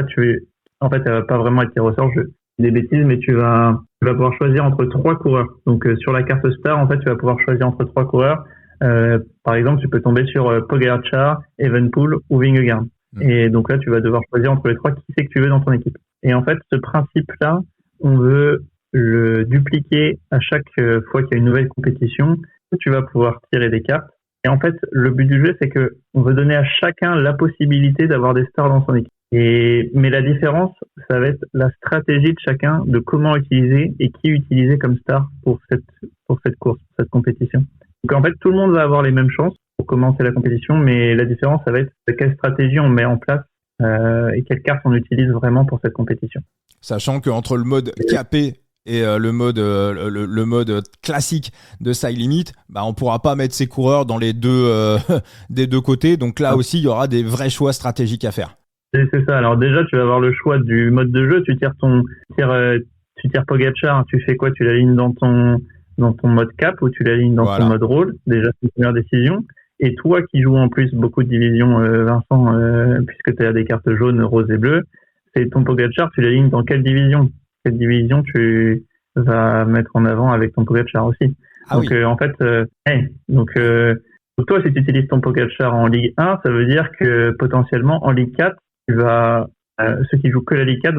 fait, elle va pas vraiment être tirée au sort. Je dis des bêtises, mais tu vas pouvoir choisir entre 3 coureurs. Donc sur la carte star, en fait, tu vas pouvoir choisir entre 3 coureurs. Par exemple, tu peux tomber sur Pogačar, Evenepoel ou Vingegaard. Et donc là, tu vas devoir choisir entre les 3 qui c'est que tu veux dans ton équipe. Et en fait, ce principe-là, on veut le dupliquer à chaque fois qu'il y a une nouvelle compétition. Tu vas pouvoir tirer des cartes. Et en fait, le but du jeu, c'est que on veut donner à chacun la possibilité d'avoir des stars dans son équipe. Mais la différence, ça va être la stratégie de chacun, de comment utiliser et qui utiliser comme star pour cette course, pour cette compétition. Donc en fait, tout le monde va avoir les mêmes chances pour commencer la compétition, mais la différence, ça va être quelle stratégie on met en place et quelles cartes on utilise vraiment pour cette compétition. Sachant qu'entre le mode capé et le mode classique de Side Limit, on pourra pas mettre ses coureurs dans les deux des deux côtés. Donc là aussi, il y aura des vrais choix stratégiques à faire. C'est ça. Alors déjà, tu vas avoir le choix du mode de jeu. Tu tires Pogačar, tu fais quoi? Tu l'alignes dans ton mode cap ou tu l'alignes dans ton mode rôle. Déjà, c'est une première décision. Et toi qui joues en plus beaucoup de divisions, Vincent, puisque tu as des cartes jaunes, roses et bleues, c'est ton Pogačar, tu l'alignes dans quelle division? Quelle division tu vas mettre en avant avec ton Pogačar aussi? Donc en fait, donc toi, si tu utilises ton Pogačar en Ligue 1, ça veut dire que potentiellement en Ligue 4, ceux qui jouent que la Ligue 4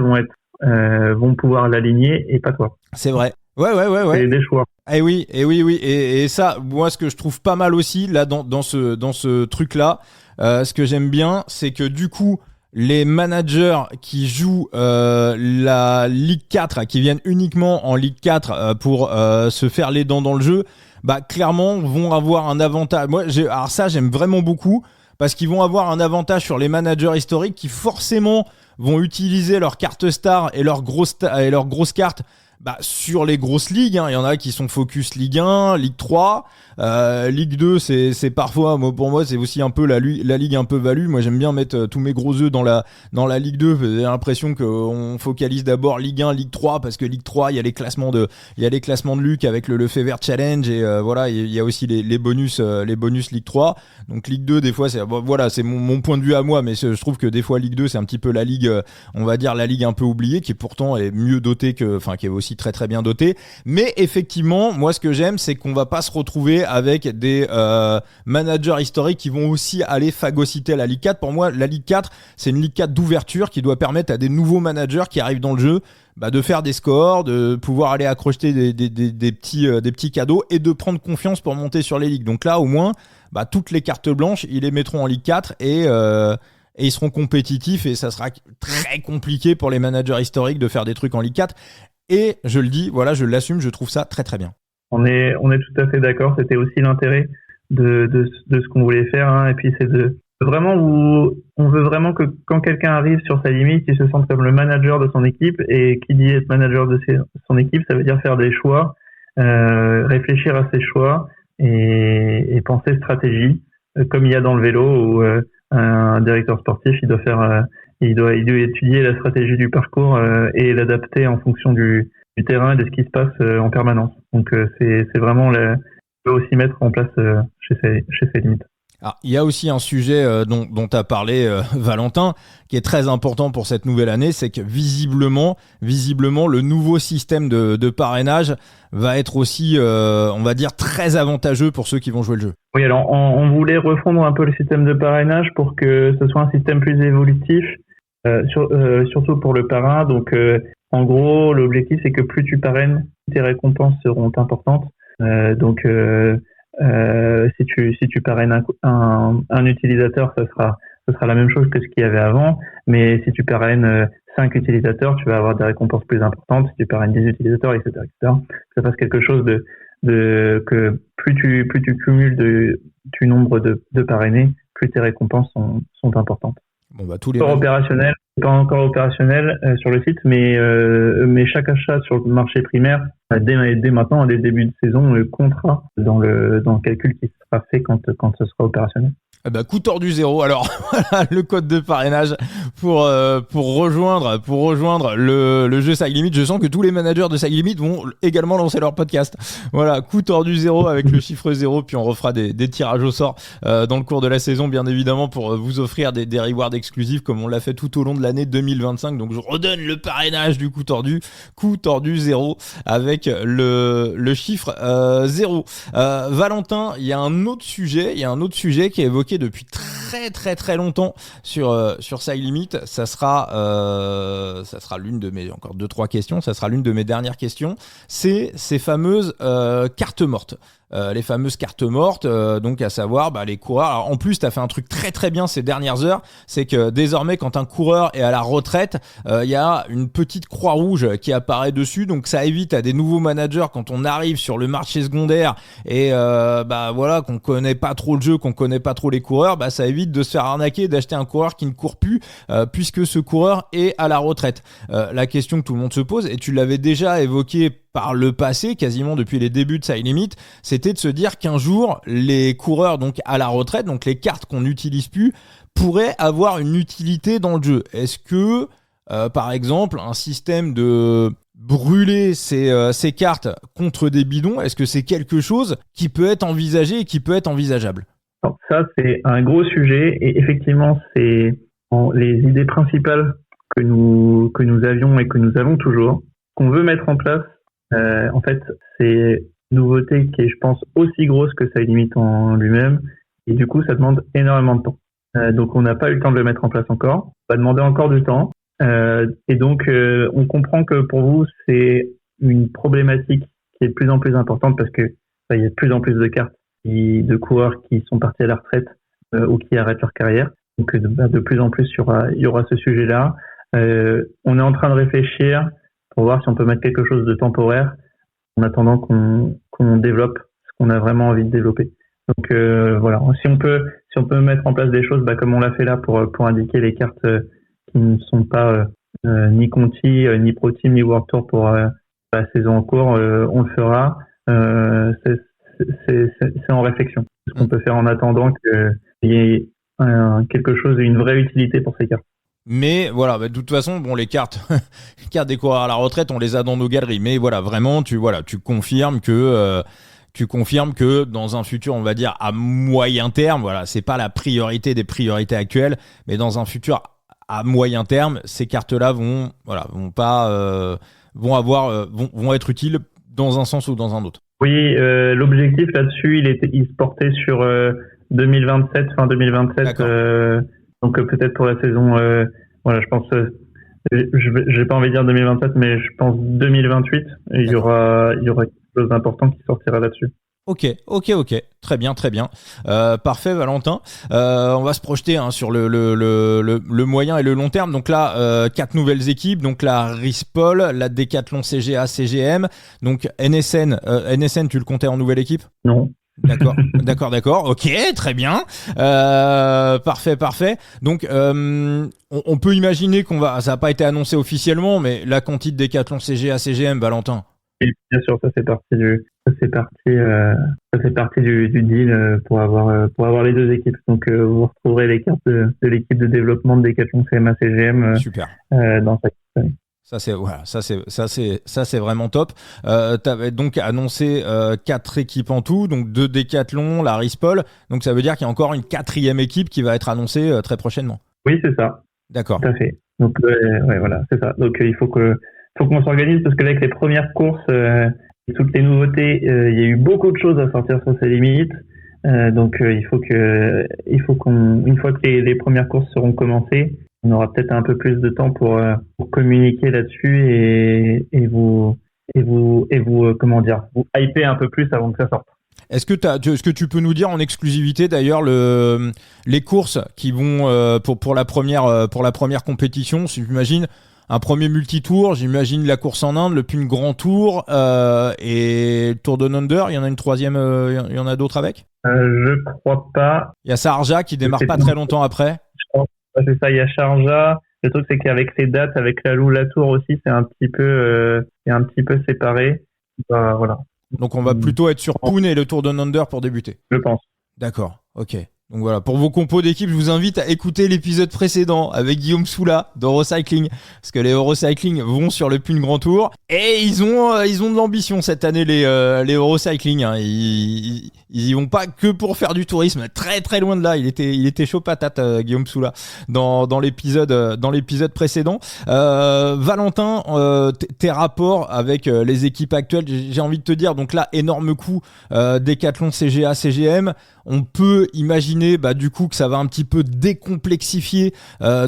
vont pouvoir l'aligner et pas toi. C'est vrai. Ouais. C'est des choix. Oui. Et ça, moi, ce que je trouve pas mal aussi là dans ce truc-là, ce que j'aime bien, c'est que du coup, les managers qui jouent la Ligue 4, qui viennent uniquement en Ligue 4 pour se faire les dents dans le jeu, clairement vont avoir un avantage. Alors ça, j'aime vraiment beaucoup, parce qu'ils vont avoir un avantage sur les managers historiques qui forcément vont utiliser leurs cartes stars et leurs grosses cartes sur les grosses ligues. Il y en a qui sont focus Ligue 1, Ligue 3, Ligue 2, c'est parfois, pour moi, c'est aussi un peu la ligue un peu value. Moi, j'aime bien mettre tous mes gros œufs dans la Ligue 2. J'ai l'impression qu'on focalise d'abord Ligue 1, Ligue 3, parce que Ligue 3, il y a les classements de Luc avec le Fever Challenge, et il y a aussi les bonus Ligue 3. Donc Ligue 2, des fois, c'est mon point de vue à moi, mais je trouve que des fois Ligue 2, c'est un petit peu la ligue, on va dire la ligue un peu oubliée, qui pourtant est mieux dotée qui est aussi aussi très très bien dotés. Mais effectivement, moi ce que j'aime, c'est qu'on va pas se retrouver avec des managers historiques qui vont aussi aller phagocyter la Ligue 4. Pour moi, la Ligue 4, c'est une Ligue 4 d'ouverture qui doit permettre à des nouveaux managers qui arrivent dans le jeu de faire des scores, de pouvoir aller accrocher des petits cadeaux et de prendre confiance pour monter sur les ligues. Donc là, au moins, toutes les cartes blanches, ils les mettront en Ligue 4 et ils seront compétitifs et ça sera très compliqué pour les managers historiques de faire des trucs en Ligue 4. Et je le dis, voilà, je l'assume, je trouve ça très très bien. On est tout à fait d'accord. C'était aussi l'intérêt de ce qu'on voulait faire, hein. Et puis c'est de vraiment où on veut vraiment que quand quelqu'un arrive sur sa limite, il se sente comme le manager de son équipe. Et qui dit être manager de son équipe, ça veut dire faire des choix, réfléchir à ses choix et penser stratégie, comme il y a dans le vélo où un directeur sportif, il doit étudier la stratégie du parcours et l'adapter en fonction du terrain et de ce qui se passe en permanence. Donc c'est vraiment on peut aussi mettre en place chez ses limites. Alors, il y a aussi un sujet dont tu as parlé, Valentin, qui est très important pour cette nouvelle année, c'est que visiblement, le nouveau système de parrainage va être aussi, on va dire, très avantageux pour ceux qui vont jouer le jeu. Oui, alors on voulait refondre un peu le système de parrainage pour que ce soit un système plus évolutif, surtout pour le parrain. Donc, en gros, l'objectif, c'est que plus tu parraines, tes récompenses seront importantes. Si tu parraines un utilisateur, ça sera la même chose que ce qu'il y avait avant. Mais si tu parraines 5 utilisateurs, tu vas avoir des récompenses plus importantes. Si tu parraines 10 utilisateurs, etc., ça fasse quelque chose que plus tu cumules du nombre de parrainés, plus tes récompenses sont importantes. Tous les opérationnel, pas encore opérationnel sur le site, mais chaque achat sur le marché primaire, dès maintenant, dès le début de saison, comptera dans le calcul qui sera fait quand ce sera opérationnel. Coup tordu 0. Alors voilà le code de parrainage pour rejoindre le jeu Side Limit. Je sens que tous les managers de Side Limit vont également lancer leur podcast. Voilà, coup tordu 0 avec le chiffre 0, puis on refera des tirages au sort dans le cours de la saison, bien évidemment, pour vous offrir des rewards exclusifs comme on l'a fait tout au long de l'année 2025. Donc je redonne le parrainage du coup tordu 0 avec le chiffre 0. Valentin, il y a un autre sujet qui est évoqué depuis très très très longtemps sur Side Limit. Ça sera l'une de mes, encore 2-3 questions, ça sera l'une de mes dernières questions, c'est ces fameuses cartes mortes. Les fameuses cartes mortes, donc à savoir les coureurs. Alors, en plus, tu as fait un truc très très bien ces dernières heures, c'est que désormais quand un coureur est à la retraite, il y a une petite croix rouge qui apparaît dessus, donc ça évite à des nouveaux managers quand on arrive sur le marché secondaire et qu'on connaît pas trop le jeu, qu'on connaît pas trop les coureurs, ça évite de se faire arnaquer, d'acheter un coureur qui ne court plus puisque ce coureur est à la retraite. La question que tout le monde se pose, et tu l'avais déjà évoqué par le passé, quasiment depuis les débuts de Side Limit, c'était de se dire qu'un jour, les coureurs donc à la retraite, donc les cartes qu'on n'utilise plus, pourraient avoir une utilité dans le jeu. Est-ce que, par exemple, un système de brûler ces cartes contre des bidons, est-ce que c'est quelque chose qui peut être envisagé et qui peut être envisageable ? Alors, ça, c'est un gros sujet et effectivement, c'est les idées principales que nous avions et que nous avons toujours, qu'on veut mettre en place. En fait, c'est une nouveauté qui est, je pense, aussi grosse que Side Limit en lui-même. Et du coup, ça demande énormément de temps. Donc, on n'a pas eu le temps de le mettre en place encore. Ça va demander encore du temps. Et donc, on comprend que pour vous, c'est une problématique qui est de plus en plus importante parce que il y a de plus en plus de cartes de coureurs qui sont partis à la retraite ou qui arrêtent leur carrière. Donc, de plus en plus, il y aura ce sujet-là. On est en train de réfléchir pour voir si on peut mettre quelque chose de temporaire en attendant qu'on développe ce qu'on a vraiment envie de développer. Donc voilà, si on peut mettre en place des choses comme on l'a fait là pour indiquer les cartes qui ne sont pas ni Conti, ni Pro Team, ni World Tour pour la saison en cours, on le fera. C'est en réflexion. Ce qu'on peut faire en attendant qu'il y ait quelque chose, une vraie utilité pour ces cartes. Mais voilà, de toute façon, les cartes des coureurs à la retraite, on les a dans nos galeries. Mais voilà, vraiment, tu confirmes que dans un futur, on va dire à moyen terme, voilà, c'est pas la priorité des priorités actuelles, mais dans un futur à moyen terme, ces cartes-là vont pas vont être utiles dans un sens ou dans un autre. Oui, l'objectif là-dessus, il se portait sur 2027, fin 2027. Donc peut-être pour la saison, je pense, j'ai pas envie de dire 2027, mais je pense 2028. Il y aura quelque chose d'important qui sortira là-dessus. Ok, très bien. Parfait, Valentin. On va se projeter sur le moyen et le long terme. Donc là, 4 nouvelles équipes. Donc la Rispol, la Décathlon CGA, CGM. Donc NSN, tu le comptais en nouvelle équipe ? Non. D'accord. Ok, très bien. Parfait. Donc, on peut imaginer ça n'a pas été annoncé officiellement, mais la quantité de Décathlon CGA, CGM, Valentin. Et bien sûr, ça fait partie du deal pour avoir les deux équipes. Donc, vous retrouverez les cartes de l'équipe de développement de Décathlon CMA CGM Super. Dans sa équipe. Ça c'est vraiment top. Tu avais donc annoncé 4 équipes en tout, donc 2 Décathlon, la Rispol. Donc ça veut dire qu'il y a encore une 4e équipe qui va être annoncée très prochainement. Oui, c'est ça. D'accord. Tout à fait. Donc voilà, c'est ça. Donc il faut qu'on s'organise parce que avec les premières courses et toutes les nouveautés, il y a eu beaucoup de choses à sortir sur ces limites. Donc il faut qu'on, une fois que les premières courses seront commencées, on aura peut-être un peu plus de temps pour communiquer là-dessus et vous comment dire, vous hyper un peu plus avant que ça sorte. Est-ce que tu peux nous dire en exclusivité d'ailleurs les courses qui vont pour la première compétition, si j'imagine un premier multitour, j'imagine la course en Inde, le Pune Grand Tour et Tour Down Under, il y en a une troisième, il y en a d'autres avec ? Je crois pas. Il y a Sharjah qui démarre pas très longtemps après. C'est ça, il y a Sharjah. Le truc, c'est qu'avec ces dates, avec la Tour aussi, c'est un petit peu séparé. Voilà. Donc on va plutôt être sur Pune et le Tour Down Under pour débuter. Je pense. D'accord, ok. Donc voilà, pour vos compos d'équipe, je vous invite à écouter l'épisode précédent avec Guillaume Soula d'Eurocycling, parce que les Eurocycling vont sur le Pune Grand Tour et ils ont de l'ambition cette année les Eurocycling. Hein. Ils y vont pas que pour faire du tourisme, très très loin de là. Il était chaud patate Guillaume Soula dans l'épisode précédent. Valentin, tes rapports avec les équipes actuelles, j'ai envie de te dire, donc là énorme coup Décathlon, CGA, CGM. On peut imaginer du coup que ça va un petit peu décomplexifier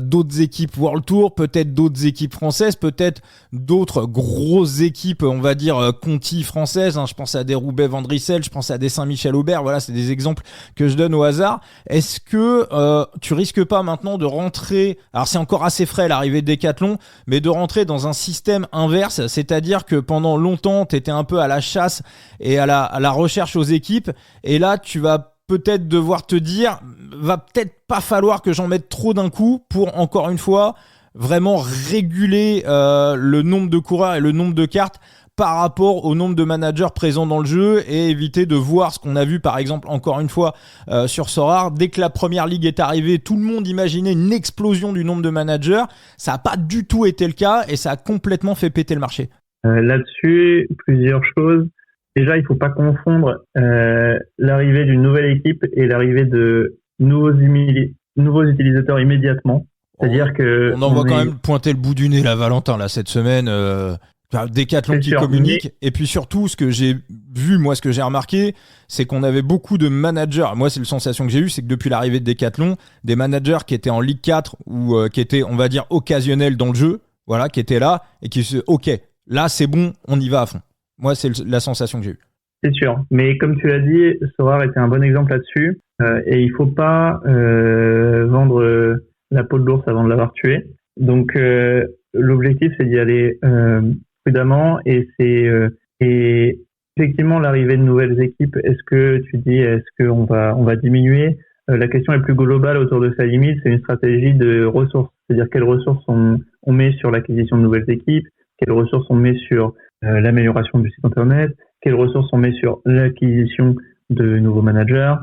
d'autres équipes World Tour, peut-être d'autres équipes françaises, peut-être d'autres grosses équipes, on va dire Conti françaises. Hein, je pense à des Roubaix Van Drissel, je pense à des Saint-Michel-Aubert. Voilà, c'est des exemples que je donne au hasard. Est-ce que tu risques pas maintenant de rentrer, alors c'est encore assez frais l'arrivée de Décathlon, mais de rentrer dans un système inverse, c'est-à-dire que pendant longtemps t'étais un peu à la chasse et à la recherche aux équipes, et là tu vas peut-être devoir te dire, va peut-être pas falloir que j'en mette trop d'un coup pour, encore une fois, vraiment réguler le nombre de coureurs et le nombre de cartes par rapport au nombre de managers présents dans le jeu et éviter de voir ce qu'on a vu par exemple encore une fois sur Sorare. Dès que la première ligue est arrivée, tout le monde imaginait une explosion du nombre de managers. Ça n'a pas du tout été le cas et ça a complètement fait péter le marché. Là-dessus, plusieurs choses. Déjà, il faut pas confondre l'arrivée d'une nouvelle équipe et l'arrivée de nouveaux utilisateurs immédiatement. C'est-à-dire que on en voit quand même pointer le bout du nez là, Valentin, là cette semaine. Décathlon qui communique, et puis surtout ce que j'ai vu, moi ce que j'ai remarqué, c'est qu'on avait beaucoup de managers. Moi c'est la sensation que j'ai eue, c'est que depuis l'arrivée de Décathlon, des managers qui étaient en Ligue 4 ou qui étaient, on va dire, occasionnels dans le jeu, voilà, qui étaient là et qui se, ok, là c'est bon, on y va à fond. Moi, c'est la sensation que j'ai eue. C'est sûr. Mais comme tu l'as dit, Sorare était un bon exemple là-dessus. Et il faut pas vendre la peau de l'ours avant de l'avoir tué. Donc, l'objectif, c'est d'y aller prudemment. Et et effectivement, l'arrivée de nouvelles équipes, est-ce qu'on va diminuer? La question est plus globale autour de sa limite. C'est une stratégie de ressources. C'est-à-dire quelles ressources on met sur l'acquisition de nouvelles équipes, quelles ressources on met sur l'amélioration du site internet, quelles ressources on met sur l'acquisition de nouveaux managers.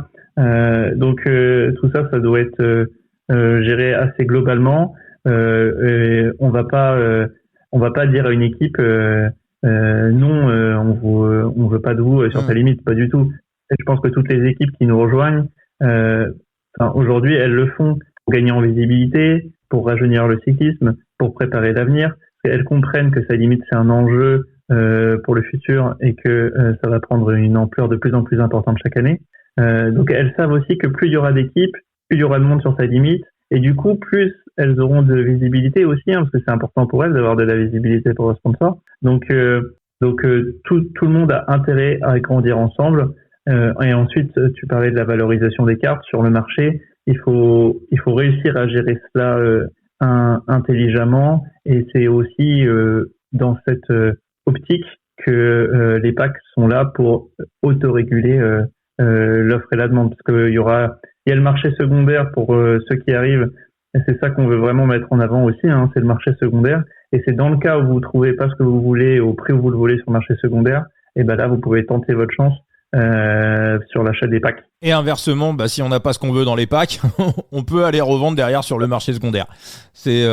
Donc tout ça doit être géré assez globalement. On va pas dire à une équipe non, on veut pas de vous sur ta limite, pas du tout. Et je pense que toutes les équipes qui nous rejoignent aujourd'hui, elles le font pour gagner en visibilité, pour rajeunir le cyclisme, pour préparer l'avenir. Elles comprennent que ça limite c'est un enjeu pour le futur et que ça va prendre une ampleur de plus en plus importante chaque année. Donc elles savent aussi que plus il y aura d'équipes, plus il y aura de monde sur sa limite, et du coup plus elles auront de visibilité aussi, parce que c'est important pour elles d'avoir de la visibilité pour le sponsor. Donc tout le monde a intérêt à grandir ensemble. Et ensuite, tu parlais de la valorisation des cartes sur le marché. Il faut réussir à gérer cela intelligemment, et c'est aussi dans cette optique que les packs sont là pour autoréguler l'offre et la demande, parce qu'il y a le marché secondaire pour ceux qui arrivent, et c'est ça qu'on veut vraiment mettre en avant aussi, c'est le marché secondaire, et c'est dans le cas où vous trouvez pas ce que vous voulez au prix où vous le voulez sur le marché secondaire, et ben là vous pouvez tenter votre chance sur l'achat des packs. Et inversement, si on n'a pas ce qu'on veut dans les packs, on peut aller revendre derrière sur le marché secondaire. C'est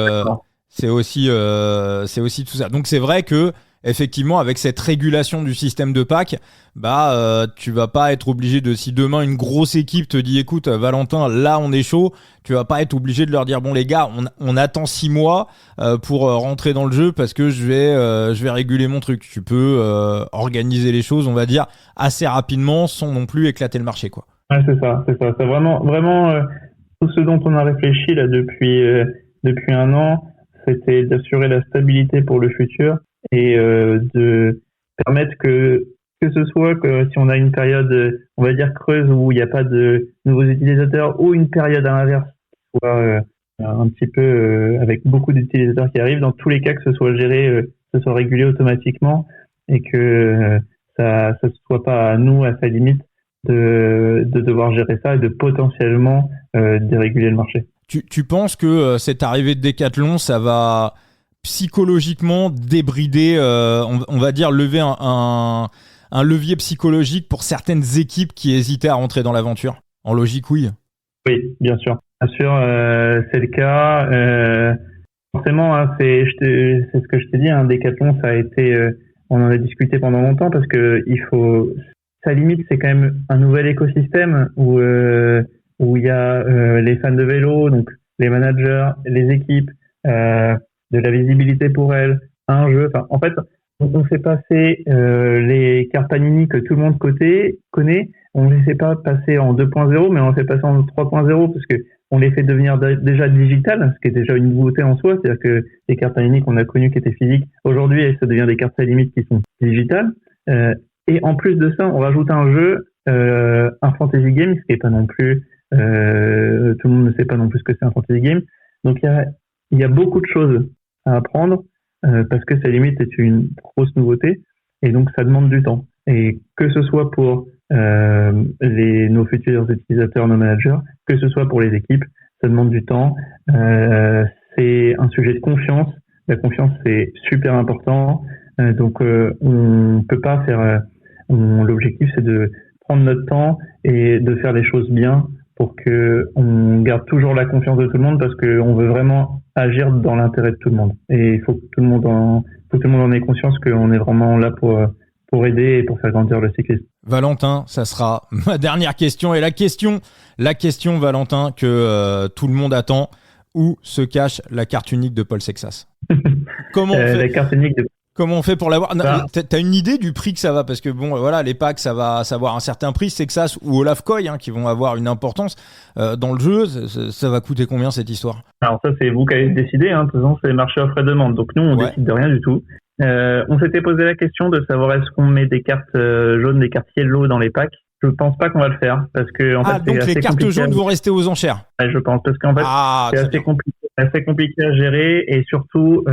aussi tout ça. Donc c'est vrai que effectivement, avec cette régulation du système de packs, tu vas pas être obligé de, si demain une grosse équipe te dit écoute Valentin, là on est chaud, tu vas pas être obligé de leur dire bon les gars, on attend 6 mois pour rentrer dans le jeu parce que je vais réguler mon truc. Tu peux organiser les choses, on va dire, assez rapidement sans non plus éclater le marché, quoi. Ouais, c'est ça. C'est vraiment tout ce dont on a réfléchi là depuis un an, c'était d'assurer la stabilité pour le futur et de permettre que ce soit que si on a une période, on va dire creuse, où il n'y a pas de nouveaux utilisateurs, ou une période à l'inverse, soit un petit peu avec beaucoup d'utilisateurs qui arrivent, dans tous les cas que ce soit géré, que ce soit régulé automatiquement, et que ça ne soit pas à nous, à sa limite, de devoir gérer ça et de potentiellement déréguler le marché. Tu penses que cette arrivée de Decathlon, ça va psychologiquement débrider, on va dire lever un levier psychologique pour certaines équipes qui hésitaient à rentrer dans l'aventure? En logique, oui. Oui, bien sûr. Bien sûr, c'est le cas. Forcément, c'est ce que je t'ai dit, Decathlon, ça a été, on en a discuté pendant longtemps parce que sa limite, c'est quand même un nouvel écosystème où il y a les fans de vélo, donc les managers, les équipes, de la visibilité pour elles, un jeu. Enfin, en fait, on fait passer les cartes Panini que tout le monde connaît. On ne les fait pas passer en 2.0, mais on les fait passer en 3.0 parce que on les fait devenir déjà digitales, ce qui est déjà une nouveauté en soi. C'est-à-dire que les cartes Panini qu'on a connues qui étaient physiques, aujourd'hui, ça devient des cartes à limite qui sont digitales. Et en plus de ça, on rajoute un jeu, un fantasy game, ce qui est pas non plus, tout le monde ne sait pas non plus ce que c'est un fantasy game. Donc il y a beaucoup de choses à apprendre parce que sa limite est une grosse nouveauté et donc ça demande du temps. Et que ce soit pour nos futurs utilisateurs, nos managers, que ce soit pour les équipes, ça demande du temps. C'est un sujet de confiance. La confiance, c'est super important. Donc on peut pas faire. L'objectif, c'est de prendre notre temps et de faire les choses bien pour que on garde toujours la confiance de tout le monde parce que on veut vraiment agir dans l'intérêt de tout le monde. Et il faut que tout le monde en ait conscience qu'on est vraiment là pour aider et pour faire grandir le cyclisme. Valentin, ça sera ma dernière question et la question Valentin que tout le monde attend. Où se cache la carte unique de Paul Sexas? Comment on fait? La carte unique de Comment on fait pour l'avoir? T'as une idée du prix que ça va? Parce que bon, voilà, les packs, ça va avoir un certain prix. Sexas ou Olaf Koy, qui vont avoir une importance dans le jeu. Ça va coûter combien cette histoire? Alors ça, c'est vous qui avez décidé. De toute façon, c'est marché offre et demande. Donc nous, on décide de rien du tout. On s'était posé la question de savoir est-ce qu'on met des cartes jaunes, des cartes yellow dans les packs. Je pense pas qu'on va le faire parce que en fait, donc les cartes jaunes vont rester aux enchères. Ouais, je pense parce qu'en fait, c'est assez compliqué à gérer et surtout,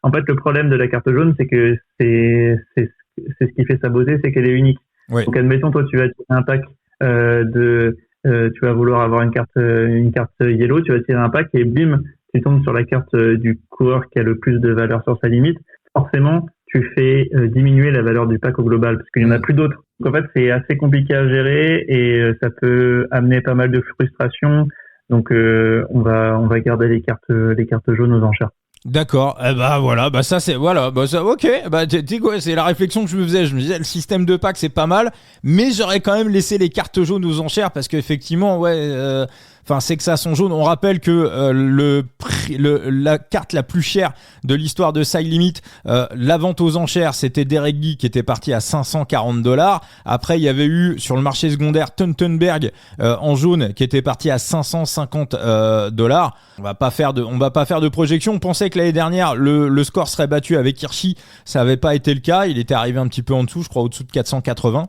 en fait, le problème de la carte jaune, c'est que c'est ce qui fait sa beauté, c'est qu'elle est unique. Oui. Donc, admettons, toi, tu vas tirer un pack tu vas vouloir avoir une carte yellow, tu vas tirer un pack et bim, tu tombes sur la carte du coureur qui a le plus de valeur sur sa limite. Forcément, tu fais diminuer la valeur du pack au global parce qu'il y en a plus d'autres. Donc, en fait, c'est assez compliqué à gérer et ça peut amener pas mal de frustration. Donc, on va garder les cartes jaunes aux enchères. D'accord. Voilà. Ça c'est voilà. Ça, ok. C'est la réflexion que je me faisais. Je me disais le système de pack c'est pas mal, mais j'aurais quand même laissé les cartes jaunes aux enchères parce qu'effectivement Enfin, c'est que ça son jaune. On rappelle que la carte la plus chère de l'histoire de Side Limit, la vente aux enchères, c'était Derek Guy qui était parti à $540. Après, il y avait eu sur le marché secondaire Tuntenberg en jaune qui était parti à $550. On va pas faire de projection. On pensait que l'année dernière le score serait battu avec Hirschi. Ça avait pas été le cas. Il était arrivé un petit peu en dessous, je crois au-dessous de 480.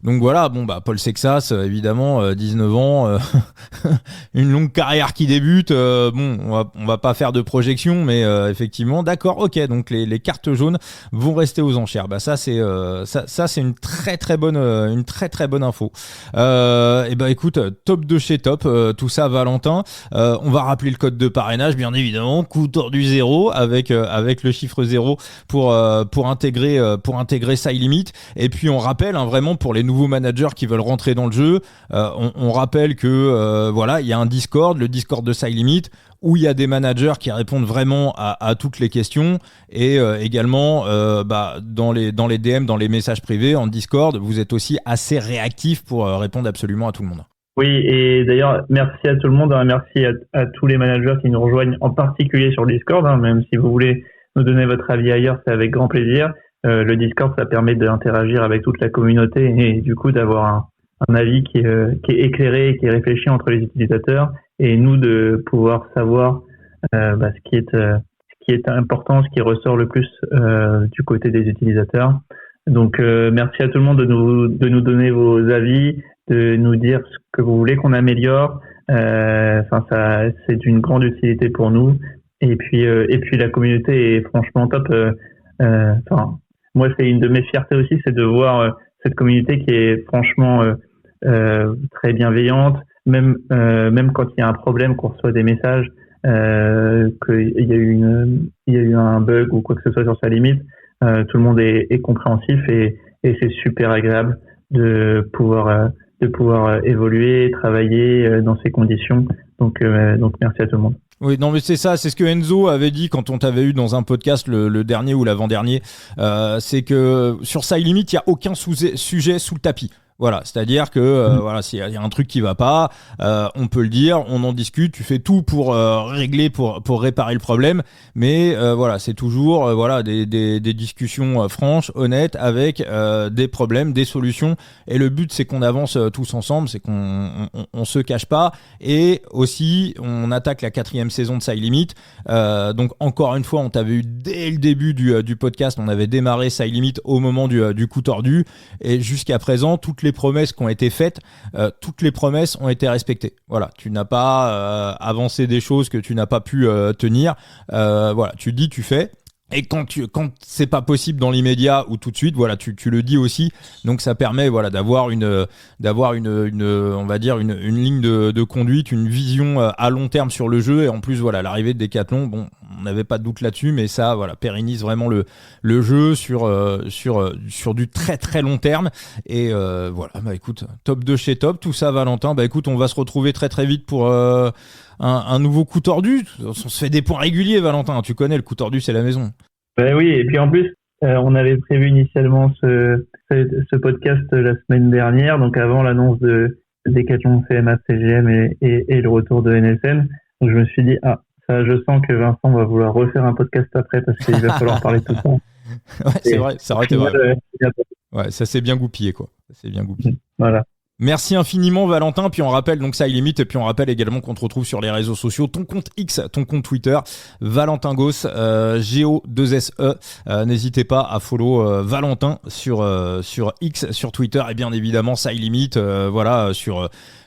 Donc voilà, Paul Sexas, évidemment, 19 ans, une longue carrière qui débute. On va pas faire de projection, mais effectivement, d'accord, ok. Donc les cartes jaunes vont rester aux enchères. Ça c'est une très très bonne info. Écoute, top de chez top, tout ça, Valentin. On va rappeler le code de parrainage, bien évidemment, coup tordu 0 avec le chiffre 0 pour intégrer Side Limit. Et puis on rappelle vraiment pour les nouveaux managers qui veulent rentrer dans le jeu, on rappelle que il y a un Discord, le Discord de Side Limit, où il y a des managers qui répondent vraiment à toutes les questions, et également dans les DM, dans les messages privés en Discord, vous êtes aussi assez réactifs pour répondre absolument à tout le monde. Oui, et d'ailleurs, merci à tout le monde, merci à tous les managers qui nous rejoignent, en particulier sur le Discord, même si vous voulez nous donner votre avis ailleurs, c'est avec grand plaisir. Le Discord, ça permet d'interagir avec toute la communauté et du coup d'avoir un avis qui est éclairé, qui est réfléchi entre les utilisateurs, et nous de pouvoir savoir ce qui est important, ce qui ressort le plus du côté des utilisateurs. Donc merci à tout le monde de nous donner vos avis, de nous dire ce que vous voulez qu'on améliore. Ça c'est d'une grande utilité pour nous. Et puis la communauté est franchement top. Moi, c'est une de mes fiertés aussi, c'est de voir cette communauté qui est franchement très bienveillante, même quand il y a un problème, qu'on reçoit des messages, qu'il y a eu un bug ou quoi que ce soit sur Side Limit, tout le monde est compréhensif et c'est super agréable de pouvoir évoluer, travailler dans ces conditions. Donc merci à tout le monde. Oui, non, mais c'est ça, c'est ce que Enzo avait dit quand on t'avait eu dans un podcast le dernier ou l'avant-dernier. C'est que sur Side Limit, il y a aucun sujet sous le tapis. Voilà, c'est-à-dire que s'il y a un truc qui va pas, on peut le dire, on en discute, tu fais tout pour régler, pour réparer le problème, mais c'est toujours des discussions franches, honnêtes, avec des problèmes, des solutions, et le but c'est qu'on avance tous ensemble, c'est qu'on se cache pas, et aussi on attaque la 4e saison de Side Limit. Donc encore une fois, on t'avait eu dès le début du podcast, on avait démarré Side Limit au moment du coup tordu, et jusqu'à présent toutes les promesses qui ont été faites, toutes les promesses ont été respectées. Voilà, tu n'as pas avancé des choses que tu n'as pas pu tenir. Tu dis, tu fais. Et quand c'est pas possible dans l'immédiat ou tout de suite, tu le dis aussi. Donc ça permet d'avoir une on va dire une ligne de conduite, une vision à long terme sur le jeu. Et en plus l'arrivée de Decathlon, on n'avait pas de doute là-dessus, mais ça pérennise vraiment le jeu sur du très très long terme. Et écoute, top de chez top, tout ça, Valentin. Écoute, on va se retrouver très très vite pour un nouveau coup tordu. On se fait des points réguliers, Valentin. Tu connais, le coup tordu, c'est la maison. Oui, et puis en plus, on avait prévu initialement ce podcast la semaine dernière, donc avant l'annonce de Decathlon CMA CGM et le retour de NSN. Donc je me suis dit, je sens que Vincent va vouloir refaire un podcast après parce qu'il va falloir parler de tout ça. Ouais, c'est vrai, ça aurait été vrai. Ouais, ça s'est bien goupillé, quoi. Ça s'est bien goupillé. Voilà. Merci infiniment, Valentin. Puis on rappelle donc Side Limit, et puis on rappelle également qu'on te retrouve sur les réseaux sociaux, ton compte X, ton compte Twitter, Valentin Gosse, Go2SE. N'hésitez pas à follow Valentin sur X, sur Twitter, et bien évidemment Side Limit,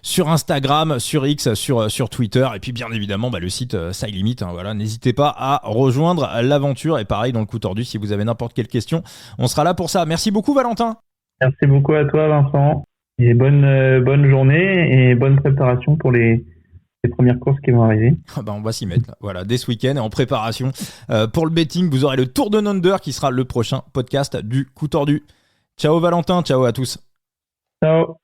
sur Instagram, sur X, sur Twitter, et puis bien évidemment le site Side Limit. N'hésitez pas à rejoindre l'aventure, et pareil dans le coup tordu, si vous avez n'importe quelle question, on sera là pour ça. Merci beaucoup, Valentin. Merci beaucoup à toi, Vincent. Et bonne journée et bonne préparation pour les premières courses qui vont arriver. On va s'y mettre. Voilà, dès ce week-end, et en préparation pour le betting, vous aurez le Tour de Under qui sera le prochain podcast du coup tordu. Ciao Valentin, ciao à tous. Ciao.